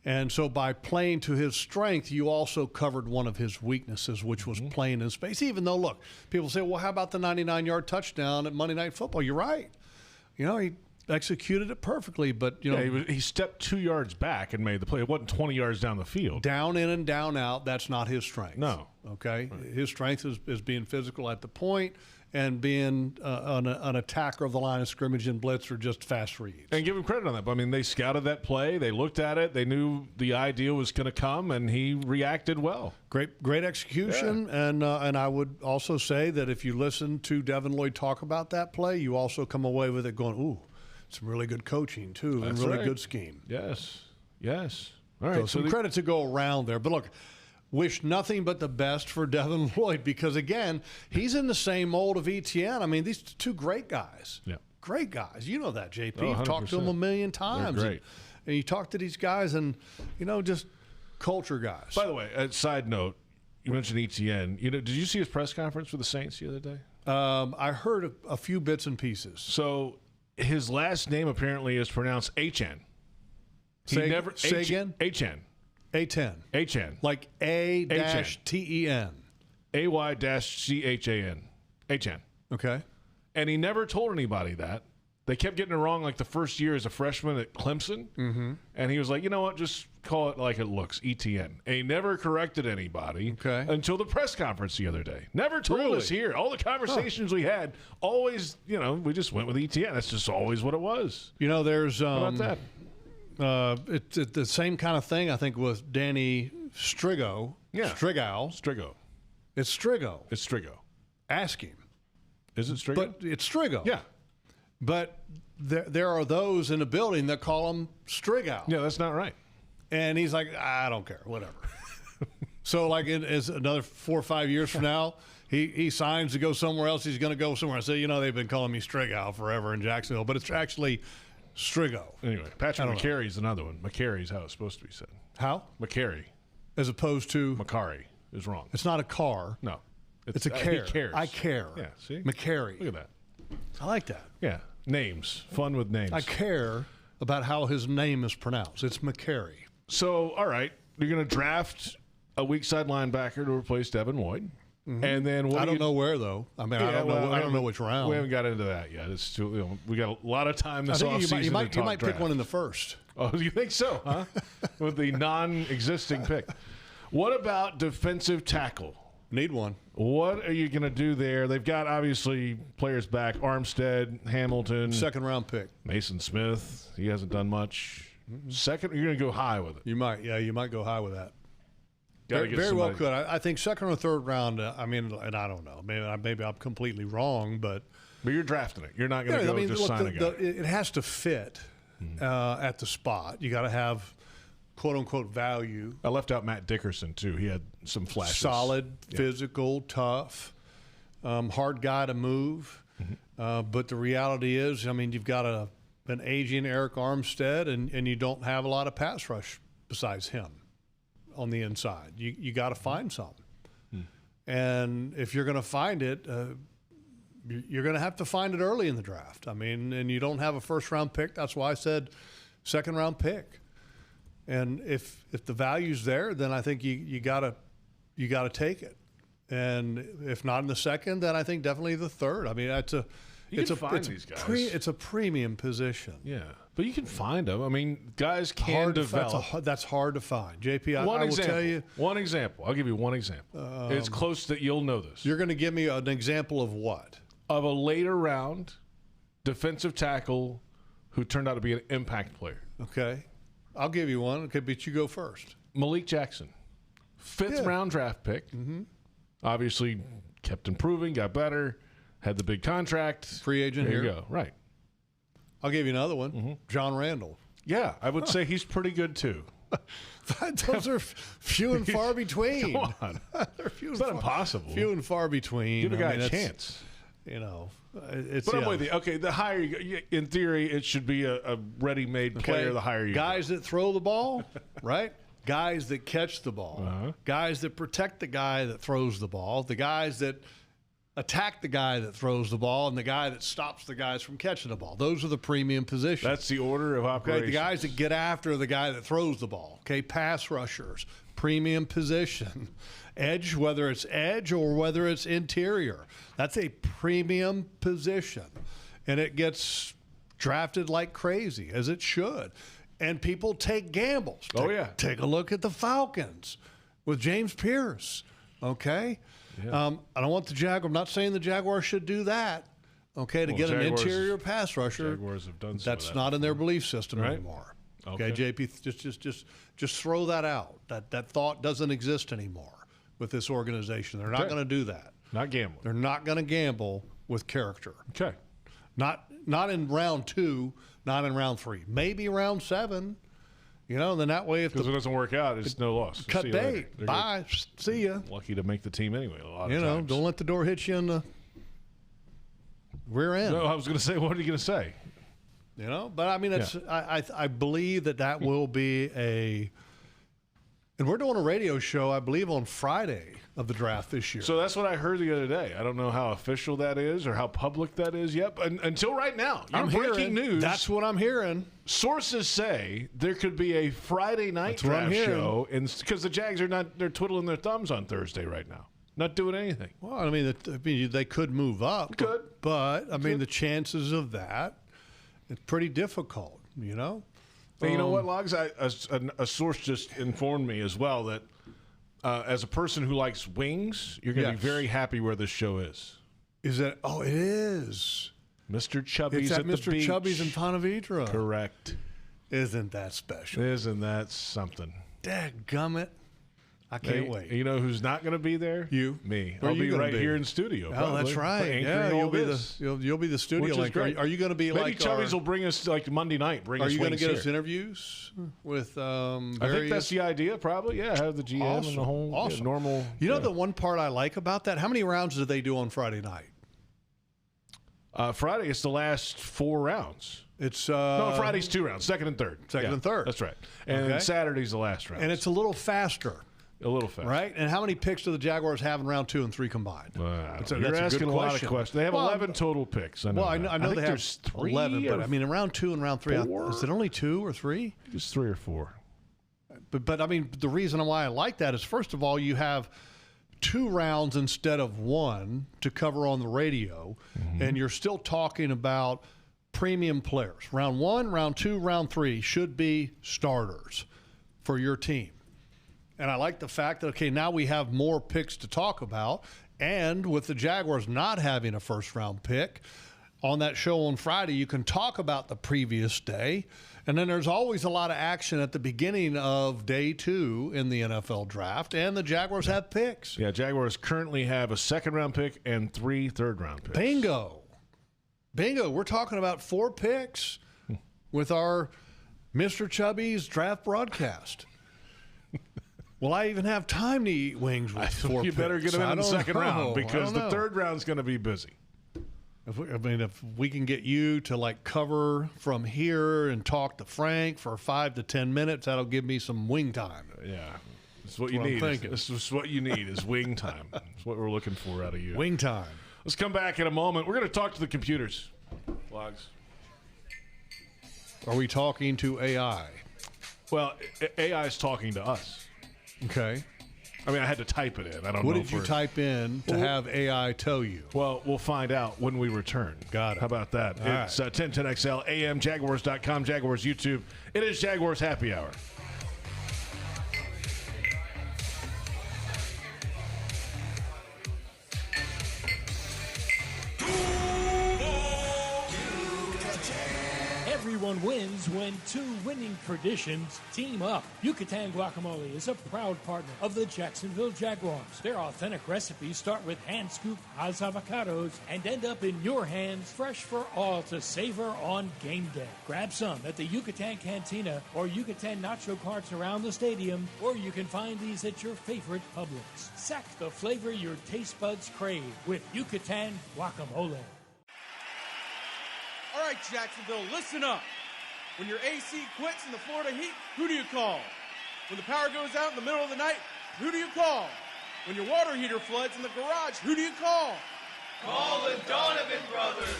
And so by playing to his strength, you also covered one of his weaknesses, which was playing in space. Even though, look, people say, well, how about the 99-yard touchdown at Monday Night Football? You're right. He executed it perfectly, but, he stepped 2 yards back and made the play. It wasn't 20 yards down the field. Down in and down out, that's not his strength. No. Okay? Right. His strength is being physical at the point and being an attacker of the line of scrimmage and blitz or just fast reads. And give him credit on that. But, they scouted that play. They looked at it. They knew the idea was going to come, and he reacted well. Great execution. Yeah. And I would also say that if you listen to Devin Lloyd talk about that play, you also come away with it going, ooh, some really good coaching, too, and really good scheme. Yes. All right. So some credit to go around there. But, look, wish nothing but the best for Devin Lloyd because, again, he's in the same mold of ETN. These two great guys. Yeah. Great guys. You know that, JP. Oh, You've talked to them a million times. They're great. And you talk to these guys and, just culture guys. By the way, a side note, you mentioned ETN. Did you see his press conference with the Saints the other day? I heard a few bits and pieces. So his last name apparently is pronounced Achan. Say again? Achan. Achan. Like A-T-E-N. A-Y-C-H-A-N. Achan. Okay. And he never told anybody that. They kept getting it wrong like the first year as a freshman at Clemson. Mm-hmm. And he was like, you know what, just call it like it looks, ETN. And he never corrected anybody until the press conference the other day. Never told us here. All the conversations we had, always, we just went with ETN. That's just always what it was. There's... How about that? It's the same kind of thing, I think, with Danny Strigo. Yeah. Strigo. It's Strigo. It's Strigo. Ask him. Is it Strigo? But it's Strigo. Yeah. But there are those in the building that call him Strigo. Yeah, that's not right. And he's like, I don't care, whatever. So, like, it's another 4 or 5 years from now, he signs to go somewhere else. He's going to go somewhere. I say, they've been calling me Strigo forever in Jacksonville, but it's actually Strigo. Anyway, Patrick McCary's another one. McCary's how it's supposed to be said. How? McCary. As opposed to? Macari is wrong. It's not a car. No. It's a care. He cares. I care. Yeah, see? McCary. Look at that. I like that. Yeah, names. Fun with names. I care about how his name is pronounced. It's McCary. So, all right, you're going to draft a weak side linebacker to replace Devin Lloyd. Mm-hmm. And then I don't know where, though. I mean, I don't know which round. We haven't got into that yet. It's too, we got a lot of time this offseason. You might draft. pick one in the first. Oh, you think so, huh? With the non-existing pick. What about defensive tackle? Need one. What are you going to do there? They've got, obviously, players back. Armstead, Hamilton. Second-round pick. Mason Smith. He hasn't done much. Second, you're going to go high with it. You might. Yeah, you might go high with that. Very well could. I think second or third round, I mean, and I don't know. Maybe I'm completely wrong, but you're drafting it. You're not going to just sign a guy. It has to fit at the spot. You got to have quote-unquote value. I left out Matt Dickerson, too. He had some flashes. Solid, physical, tough, hard guy to move. Mm-hmm. But the reality is, I mean, you've got an aging Eric Armstead, and you don't have a lot of pass rush besides him on the inside. You got to find something. And if you're going to find it, you're going to have to find it early in the draft. I mean, and you don't have a first-round pick. That's why I said second-round pick. And if the value's there, then I think you gotta take it. And if not in the second, then I think definitely the third. I mean, it's a premium position. Yeah, but you can find them. I mean, guys can develop. That's hard to find. JP, I will tell you one example. I'll give you one example. It's close that you'll know this. You're going to give me an example of what? Of a later round defensive tackle who turned out to be an impact player. Okay. I'll give you one. Okay, but you go first. Malik Jackson, fifth round draft pick. Mm-hmm. Obviously, kept improving, got better, had the big contract. Free agent here. There you go. Right. I'll give you another one. Mm-hmm. John Randall. Yeah, I would say he's pretty good too. Those are few and far between. Come on. It's not impossible. Few and far between. Give a guy a chance. You know. But I'm with you. Okay, the higher you go, in theory, it should be a ready-made player the higher you go. Guys that throw the ball, right? Guys that catch the ball. Guys that protect the guy that throws the ball. The guys that attack the guy that throws the ball, and the guy that stops the guys from catching the ball. Those are the premium positions. That's the order of operations. Okay, the guys that get after the guy that throws the ball. Okay, pass rushers, premium position. Edge, whether it's edge or whether it's interior. That's a premium position. And it gets drafted like crazy, as it should. And people take gambles. Take a look at the Falcons with James Pierce. Okay? Yeah. I don't want the Jaguars. I'm not saying the Jaguars should do that. Okay, to get an interior pass rusher. Jaguars have done that's not in their belief system anymore. Okay, JP, just throw that out. That thought doesn't exist anymore with this organization. They're not going to do that. Not gamble. They're not going to gamble with character. Okay. Not in round 2, not in round 3. Maybe round 7. You know, then that way if it doesn't work out, it's no loss. Cut bait. Bye. See ya. Lucky to make the team anyway. A lot of times. Don't let the door hit you in the rear end. No, I was going to say, what are you going to say? You know, but I mean, I believe that will be and we're doing a radio show, I believe, on Friday of the draft this year. So that's what I heard the other day. I don't know how official that is or how public that is yet, but until right now, breaking news. That's what I'm hearing. Sources say there could be a Friday night draft show because the Jags they're twiddling their thumbs on Thursday right now. Not doing anything. Well, I mean, they could move up. But I mean, the chances of that, it's pretty difficult, you know? And you know what, Logs? A source just informed me as well that as a person who likes wings, you're going to be very happy where this show is. Is that? Oh, it is. Mr. Chubby's at Mr. the beach. Chubby's in Ponte Vedra. Correct. Isn't that special? Isn't that something? Dadgummit. I can't wait. You know who's not going to be there? You. Me. I'll be right here in studio. Oh, that's right. Yeah, you'll be the studio. Which is great. Are you going to be Maybe Chubby's will bring us like Monday night. Are you going to get us interviews with I think that's the idea, probably. Yeah, have the GM and the whole normal. You know the one part I like about that? How many rounds do they do on Friday night? Friday, it's the last 4 rounds. It's no, Friday's 2 rounds, second and third. Second and third. That's right. And Saturday's the last round. And it's a little faster A little fast. Right? And how many picks do the Jaguars have in round 2 and 3 combined? You're asking a lot of questions. They have 11 total picks. I know I know they have 11, but I mean, in round 2 and round 3, is it only 2 or 3? Just 3 or 4. But I mean, the reason why I like that is, first of all, you have 2 rounds instead of 1 to cover on the radio, and you're still talking about premium players. Round 1, round 2, round 3 should be starters for your team. And I like the fact that, okay, now we have more picks to talk about, and with the Jaguars not having a first-round pick, on that show on Friday, you can talk about the previous day. And then there's always a lot of action at the beginning of day 2 in the NFL draft, and the Jaguars have picks. Yeah, Jaguars currently have a second-round pick and 3 third-round picks. Bingo. We're talking about 4 picks with our Mr. Chubby's draft broadcast. Will I even have time to eat wings with 4 picks? You better get them in the second round, because the third round's going to be busy. If we can get you to like cover from here and talk to Frank for 5 to 10 minutes, that'll give me some wing time. Yeah, that's what you need. This is what you need is wing time. That's what we're looking for out of you. Wing time. Let's come back in a moment. We're going to talk to the computers. Logs. Are we talking to AI? Well, AI is talking to us. Okay. I mean, I had to type it in. I don't know. What did you type in to have AI tell you? Well, we'll find out when we return. Got it. How about that? It's 1010XL, AM, Jaguars.com, Jaguars YouTube. It is Jaguars Happy Hour. Everyone wins when 2 winning traditions team up. Yucatan Guacamole is a proud partner of the Jacksonville Jaguars. Their authentic recipes start with hand-scooped Hass avocados and end up in your hands, fresh for all to savor on game day. Grab some at the Yucatan Cantina or Yucatan Nacho Carts around the stadium, or you can find these at your favorite Publix. Sack the flavor your taste buds crave with Yucatan Guacamole. All right, Jacksonville, listen up. When your AC quits in the Florida heat, who do you call? When the power goes out in the middle of the night, who do you call? When your water heater floods in the garage, who do you call? Call the Donovan brothers.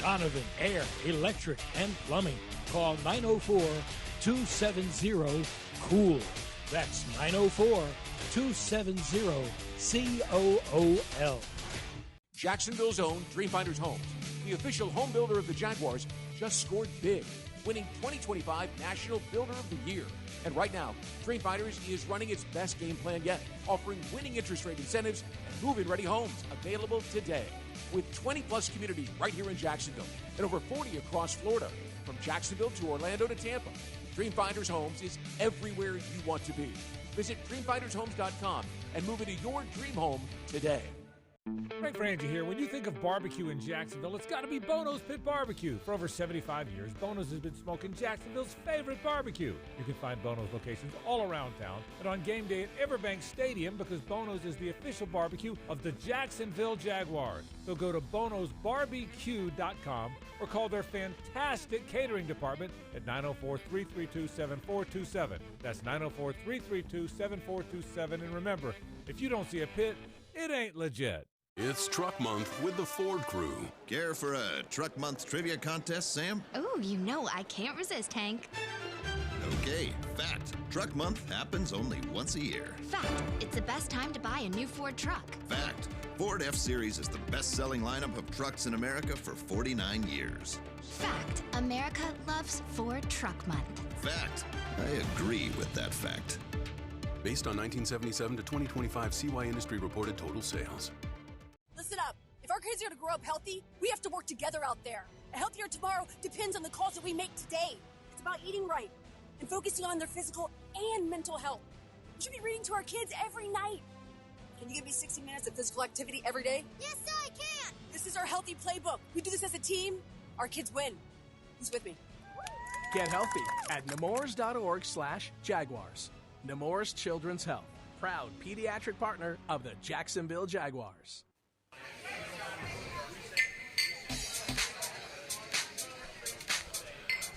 Donovan Air, Electric, and Plumbing. Call 904-270-COOL. That's 904-270-COOL. Jacksonville's own Dreamfinders Homes, the official home builder of the Jaguars, just scored big, winning 2025 National Builder of the Year. And right now, Dreamfinders is running its best game plan yet, offering winning interest rate incentives and move-in ready homes available today. With 20-plus communities right here in Jacksonville and over 40 across Florida, from Jacksonville to Orlando to Tampa, Dreamfinders Homes is everywhere you want to be. Visit dreamfindershomes.com and move into your dream home today. Frank Frangie here. When you think of barbecue in Jacksonville, it's got to be Bono's Pit Barbecue. For over 75 years, Bono's has been smoking Jacksonville's favorite barbecue. You can find Bono's locations all around town and on game day at Everbank Stadium, because Bono's is the official barbecue of the Jacksonville Jaguars. So go to bonosbarbecue.com or call their fantastic catering department at 904-332-7427. That's 904-332-7427. And remember, if you don't see a pit, it ain't legit. It's Truck Month with the Ford Crew. Care for a Truck Month trivia contest, Sam? Oh, you know I can't resist, Hank. Okay, fact. Truck Month happens only once a year. Fact. It's the best time to buy a new Ford truck. Fact. Ford F-Series is the best-selling lineup of trucks in America for 49 years. Fact. America loves Ford Truck Month. Fact. I agree with that fact. Based on 1977 to 2025 CY Industry reported total sales. Listen up. If our kids are going to grow up healthy, we have to work together out there. A healthier tomorrow depends on the calls that we make today. It's about eating right and focusing on their physical and mental health. We should be reading to our kids every night. Can you give me 60 minutes of physical activity every day? Yes, sir, I can. This is our healthy playbook. We do this as a team. Our kids win. Who's with me? Get healthy at Nemours.org/Jaguars. Nemours Children's Health, proud pediatric partner of the Jacksonville Jaguars.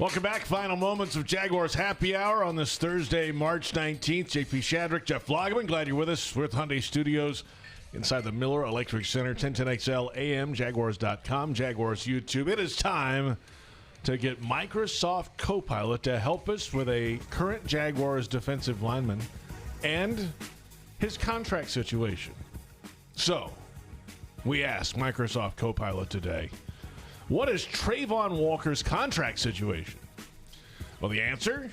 Welcome back. Final moments of Jaguars Happy Hour on this Thursday, March 19th. JP Shadrick, Jeff Lageman. Glad you're with us. We're at Hyundai Studios inside the Miller Electric Center, 1010XL AM, Jaguars.com, Jaguars YouTube. It is time to get Microsoft Copilot to help us with a current Jaguars defensive lineman and his contract situation. So, we asked Microsoft Copilot today, what is Travon Walker's contract situation? Well, the answer?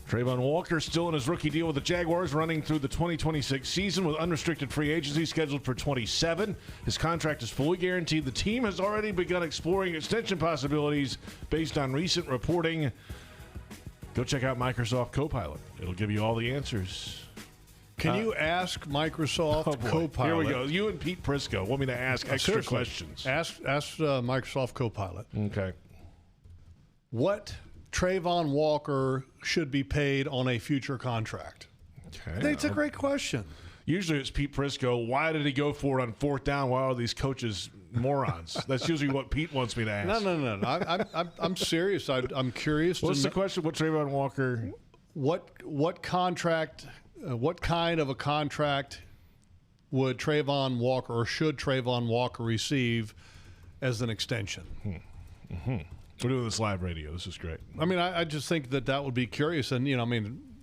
Travon Walker still in his rookie deal with the Jaguars, running through the 2026 season with unrestricted free agency scheduled for 27. His contract is fully guaranteed. The team has already begun exploring extension possibilities based on recent reporting. Go check out Microsoft Copilot. It'll give you all the answers. Can you ask Microsoft Copilot? Here we go. You and Pete Prisco want me to ask extra questions. Ask Microsoft Copilot. Okay. What Travon Walker should be paid on a future contract? Okay. I think it's a great question. Usually it's Pete Prisco. Why did he go for it on fourth down? Why are these coaches morons? That's usually what Pete wants me to ask. No. I'm serious. I'm curious. What's the question? What Travon Walker? What contract? What kind of a contract would Travon Walker or should Travon Walker receive as an extension? We're doing this live radio. This is great. I mean, I just think that would be curious. And,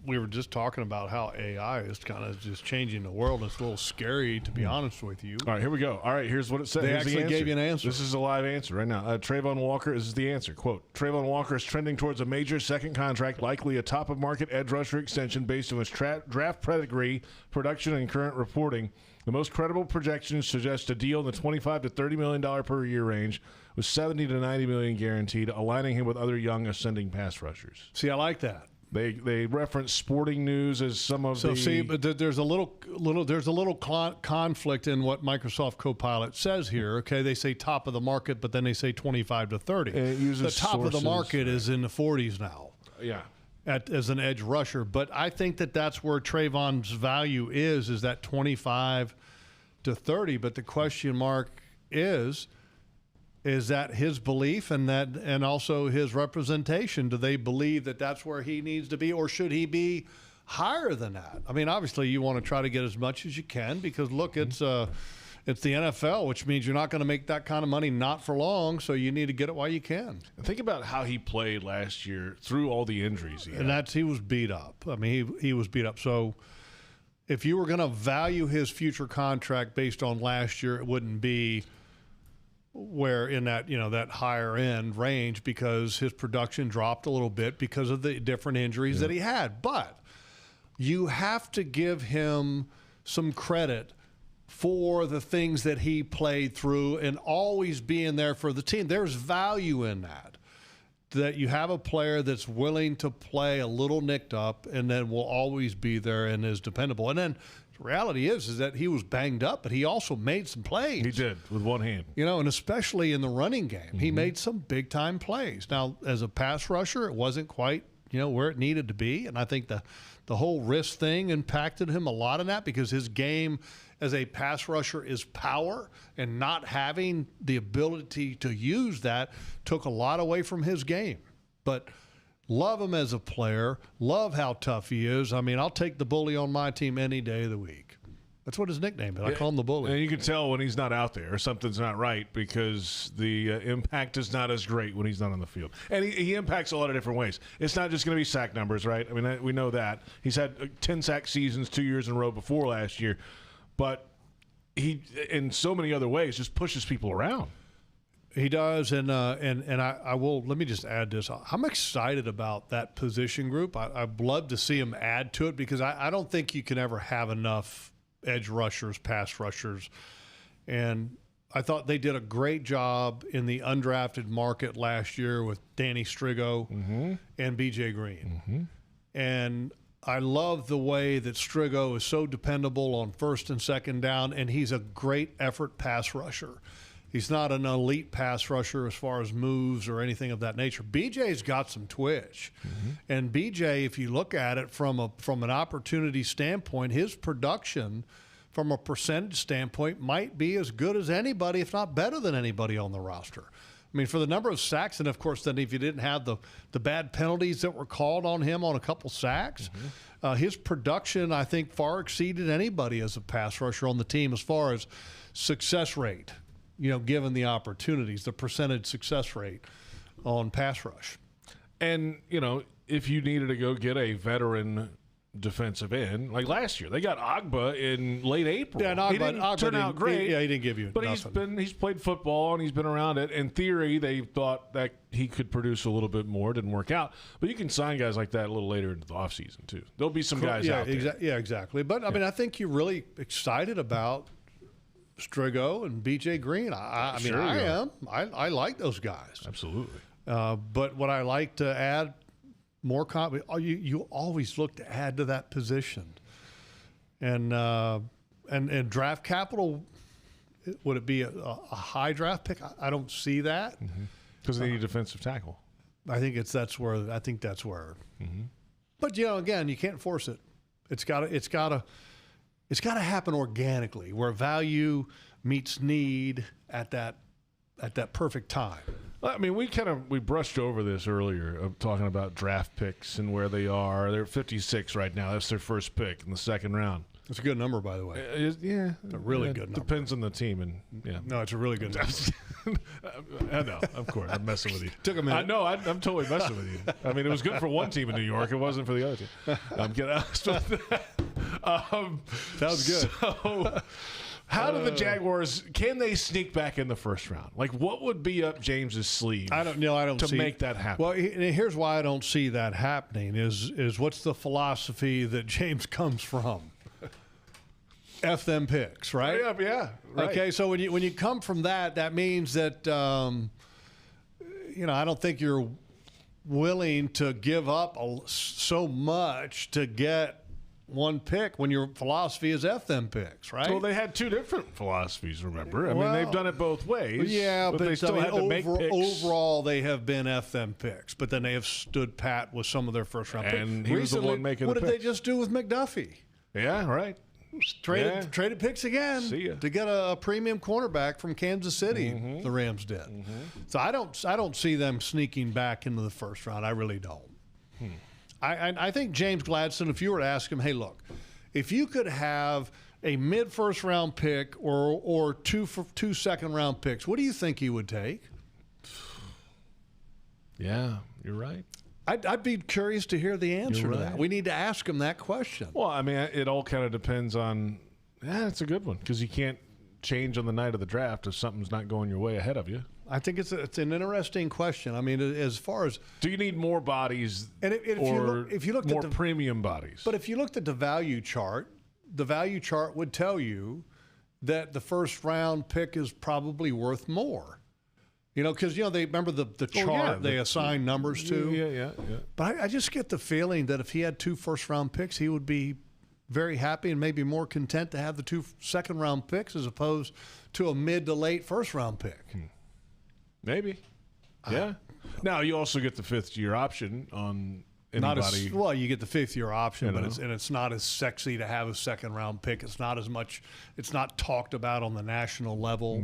we were just talking about how AI is kind of just changing the world. It's a little scary, to be honest with you. All right, here we go. All right, here's what it says. They actually gave you an answer. This is a live answer right now. Travon Walker, this is the answer. Quote, Travon Walker is trending towards a major second contract, likely a top-of-market edge rusher extension based on his draft pedigree, production, and current reporting. The most credible projections suggest a deal in the $25 to $30 million per year range with $70 to $90 million guaranteed, aligning him with other young ascending pass rushers. See, I like that. They reference Sporting News as some of the. See, but there's a little conflict in what Microsoft Copilot says here. Okay, they say top of the market, but then they say 25 to 30. It uses the top sources, of the market is in the 40s now. Yeah. As an edge rusher, but I think that's where Travon's value is that 25 to 30. But the question mark is that his belief and also his representation? Do they believe that that's where he needs to be, or should he be higher than that? I mean, obviously you want to try to get as much as you can because look, it's the NFL, which means you're not going to make that kind of money not for long, so you need to get it while you can. Think about how he played last year through all the injuries he had. And he was beat up. I mean, he was beat up. So if you were going to value his future contract based on last year, it wouldn't be where in that that higher end range because his production dropped a little bit because of the different injuries that he had. But you have to give him some credit for the things that he played through and always being there for the team. There's value in that you have a player that's willing to play a little nicked up and then will always be there and is dependable. And then the reality is that he was banged up, but he also made some plays. He did, with one hand. And especially in the running game, he made some big-time plays. Now, as a pass rusher, it wasn't quite, where it needed to be. And I think the whole wrist thing impacted him a lot in that because his game as a pass rusher is power, and not having the ability to use that took a lot away from his game. But love him as a player, love how tough he is. I mean, I'll take the bully on my team any day of the week. That's what his nickname is. I call him the bully. And you can tell when he's not out there or something's not right because the impact is not as great when he's not on the field. And he impacts a lot of different ways. It's not just going to be sack numbers, right? I mean, we know that. He's had 10 sack seasons 2 years in a row before last year. But he, in so many other ways, just pushes people around. He does, and I will. Let me just add this. I'm excited about that position group. I'd love to see him add to it because I don't think you can ever have enough edge rushers, pass rushers, and I thought they did a great job in the undrafted market last year with Danny Strigo and B.J. Green, and I love the way that Strigo is so dependable on first and second down, and he's a great effort pass rusher. He's not an elite pass rusher as far as moves or anything of that nature. BJ's got some twitch. And BJ, if you look at it from an opportunity standpoint, his production from a percentage standpoint might be as good as anybody, if not better than anybody on the roster. I mean, for the number of sacks, and of course, then if you didn't have the bad penalties that were called on him on a couple sacks, his production, I think, far exceeded anybody as a pass rusher on the team as far as success rate, given the opportunities, the percentage success rate on pass rush. And, if you needed to go get a veteran defensive end, like last year, they got Agba in late April. Yeah, and he didn't turn out great. He didn't give you but nothing. he's played football and he's been around it. In theory, they thought that he could produce a little bit more. Didn't work out. But you can sign guys like that a little later into the offseason, too. There'll be some guys out there. Yeah, exactly. But, I mean, I think you're really excited about Strigo and B.J. Green. I am. I like those guys. Absolutely. But what I like to add more you always look to add to that position, and draft capital. Would it be a high draft pick? I don't see that because they need a defensive tackle. I think that's where. But again, you can't force it. It's got to happen organically, where value meets need at that perfect time. I mean, we brushed over this earlier, of talking about draft picks and where they are. They're 56 right now. That's their first pick in the second round. It's a good number, by the way. A really good number. Depends on the team, and No, it's a really good number. I know, of course. I'm messing with you. Took a minute. I'm totally messing with you. I mean, it was good for one team in New York. It wasn't for the other team. I'm getting honest with that. Sounds good. So, how do the Jaguars, can they sneak back in the first round? Like, what would be up James's sleeve? I don't to see make that happen. Well, here's why I don't see that happening is what's the philosophy that James comes from? F them picks, right? Yeah. Right. Okay, so when you come from that means that I don't think you're willing to give up so much to get one pick when your philosophy is F them picks, right? Well, they had two different philosophies, remember? I mean, they've done it both ways. Yeah, but they still had to make picks. Overall, they have been F them picks, but then they have stood pat with some of their first-round picks. And he was the one making the picks. What did they just do with McDuffie? Yeah, right. Traded picks again to get a premium cornerback from Kansas City. The Rams did. So I don't see them sneaking back into the first round. I really don't. I think James Gladstone, if you were to ask him, hey, look, if you could have a mid-first round pick or two second-round picks, what do you think he would take? Yeah, you're right. I'd be curious to hear the answer to that. We need to ask him that question. Well, I mean, it all kind of depends on – it's a good one because you can't change on the night of the draft if something's not going your way ahead of you. I think it's an interesting question. I mean, as far as do you need more bodies if you looked more at premium bodies? But if you looked at the value chart would tell you that the first round pick is probably worth more. Because they remember the chart they assign numbers to. Yeah. But I just get the feeling that if he had two first round picks, he would be very happy and maybe more content to have the two second round picks as opposed to a mid to late first round pick. Maybe. Yeah. Now, you also get the fifth-year option on anybody. You get the fifth-year option, but it's not as sexy to have a second-round pick. It's not as much – it's not talked about on the national level,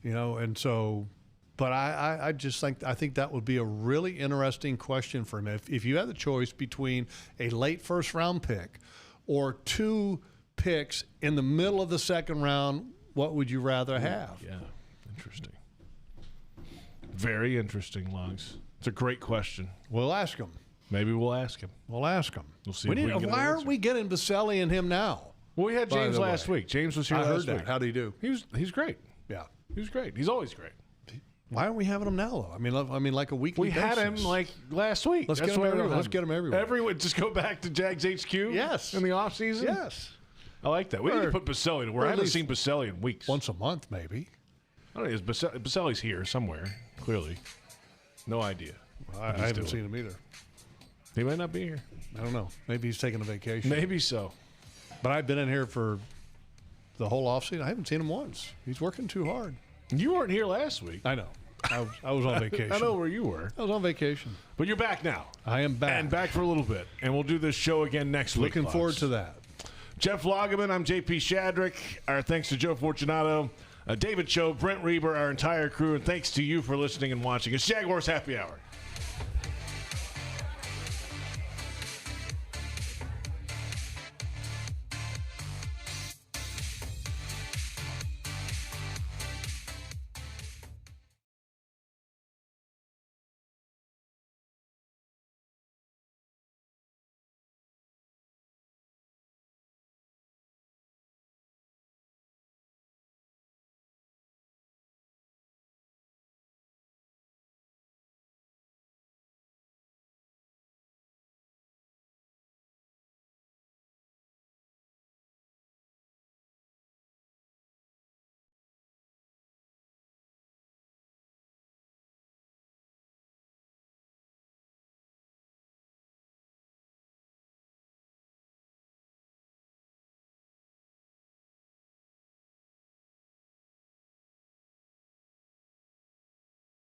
and so – but I just think that would be a really interesting question for him. If you had the choice between a late first-round pick or two picks in the middle of the second round, what would you rather have? Yeah, interesting. Very interesting, Logs. It's a great question. We'll ask him. Maybe we'll ask him. We'll ask him. We'll see. Why aren't we getting Baselli and him now? Well, we had James last week. James was here last week. How did he do? He's great. Yeah, he was great. He's always great. Why aren't we having him now, though? I mean, like a weekly basis. We had him like last week. Let's get him everywhere. Let's get him everywhere. Everyone, just go back to Jags HQ. Yes. In the off season. Yes. I like that. We need to put Baselli to work. I haven't seen Baselli in weeks. Once a month, maybe. I don't know. Baselli's here somewhere. Clearly. No idea. Well, I haven't seen him either. He might not be here. I don't know. Maybe he's taking a vacation. Maybe so. But I've been in here for the whole offseason. I haven't seen him once. He's working too hard. You weren't here last week. I know. I was on vacation. I know where you were. I was on vacation. But you're back now. I am back. And back for a little bit. And we'll do this show again next week. Looking forward to that. Jeff Lageman, I'm JP Shadrick. Our thanks to Joe Fortunato. David Cho, Brent Reber, our entire crew, and thanks to you for listening and watching. It's Jaguars Happy Hour.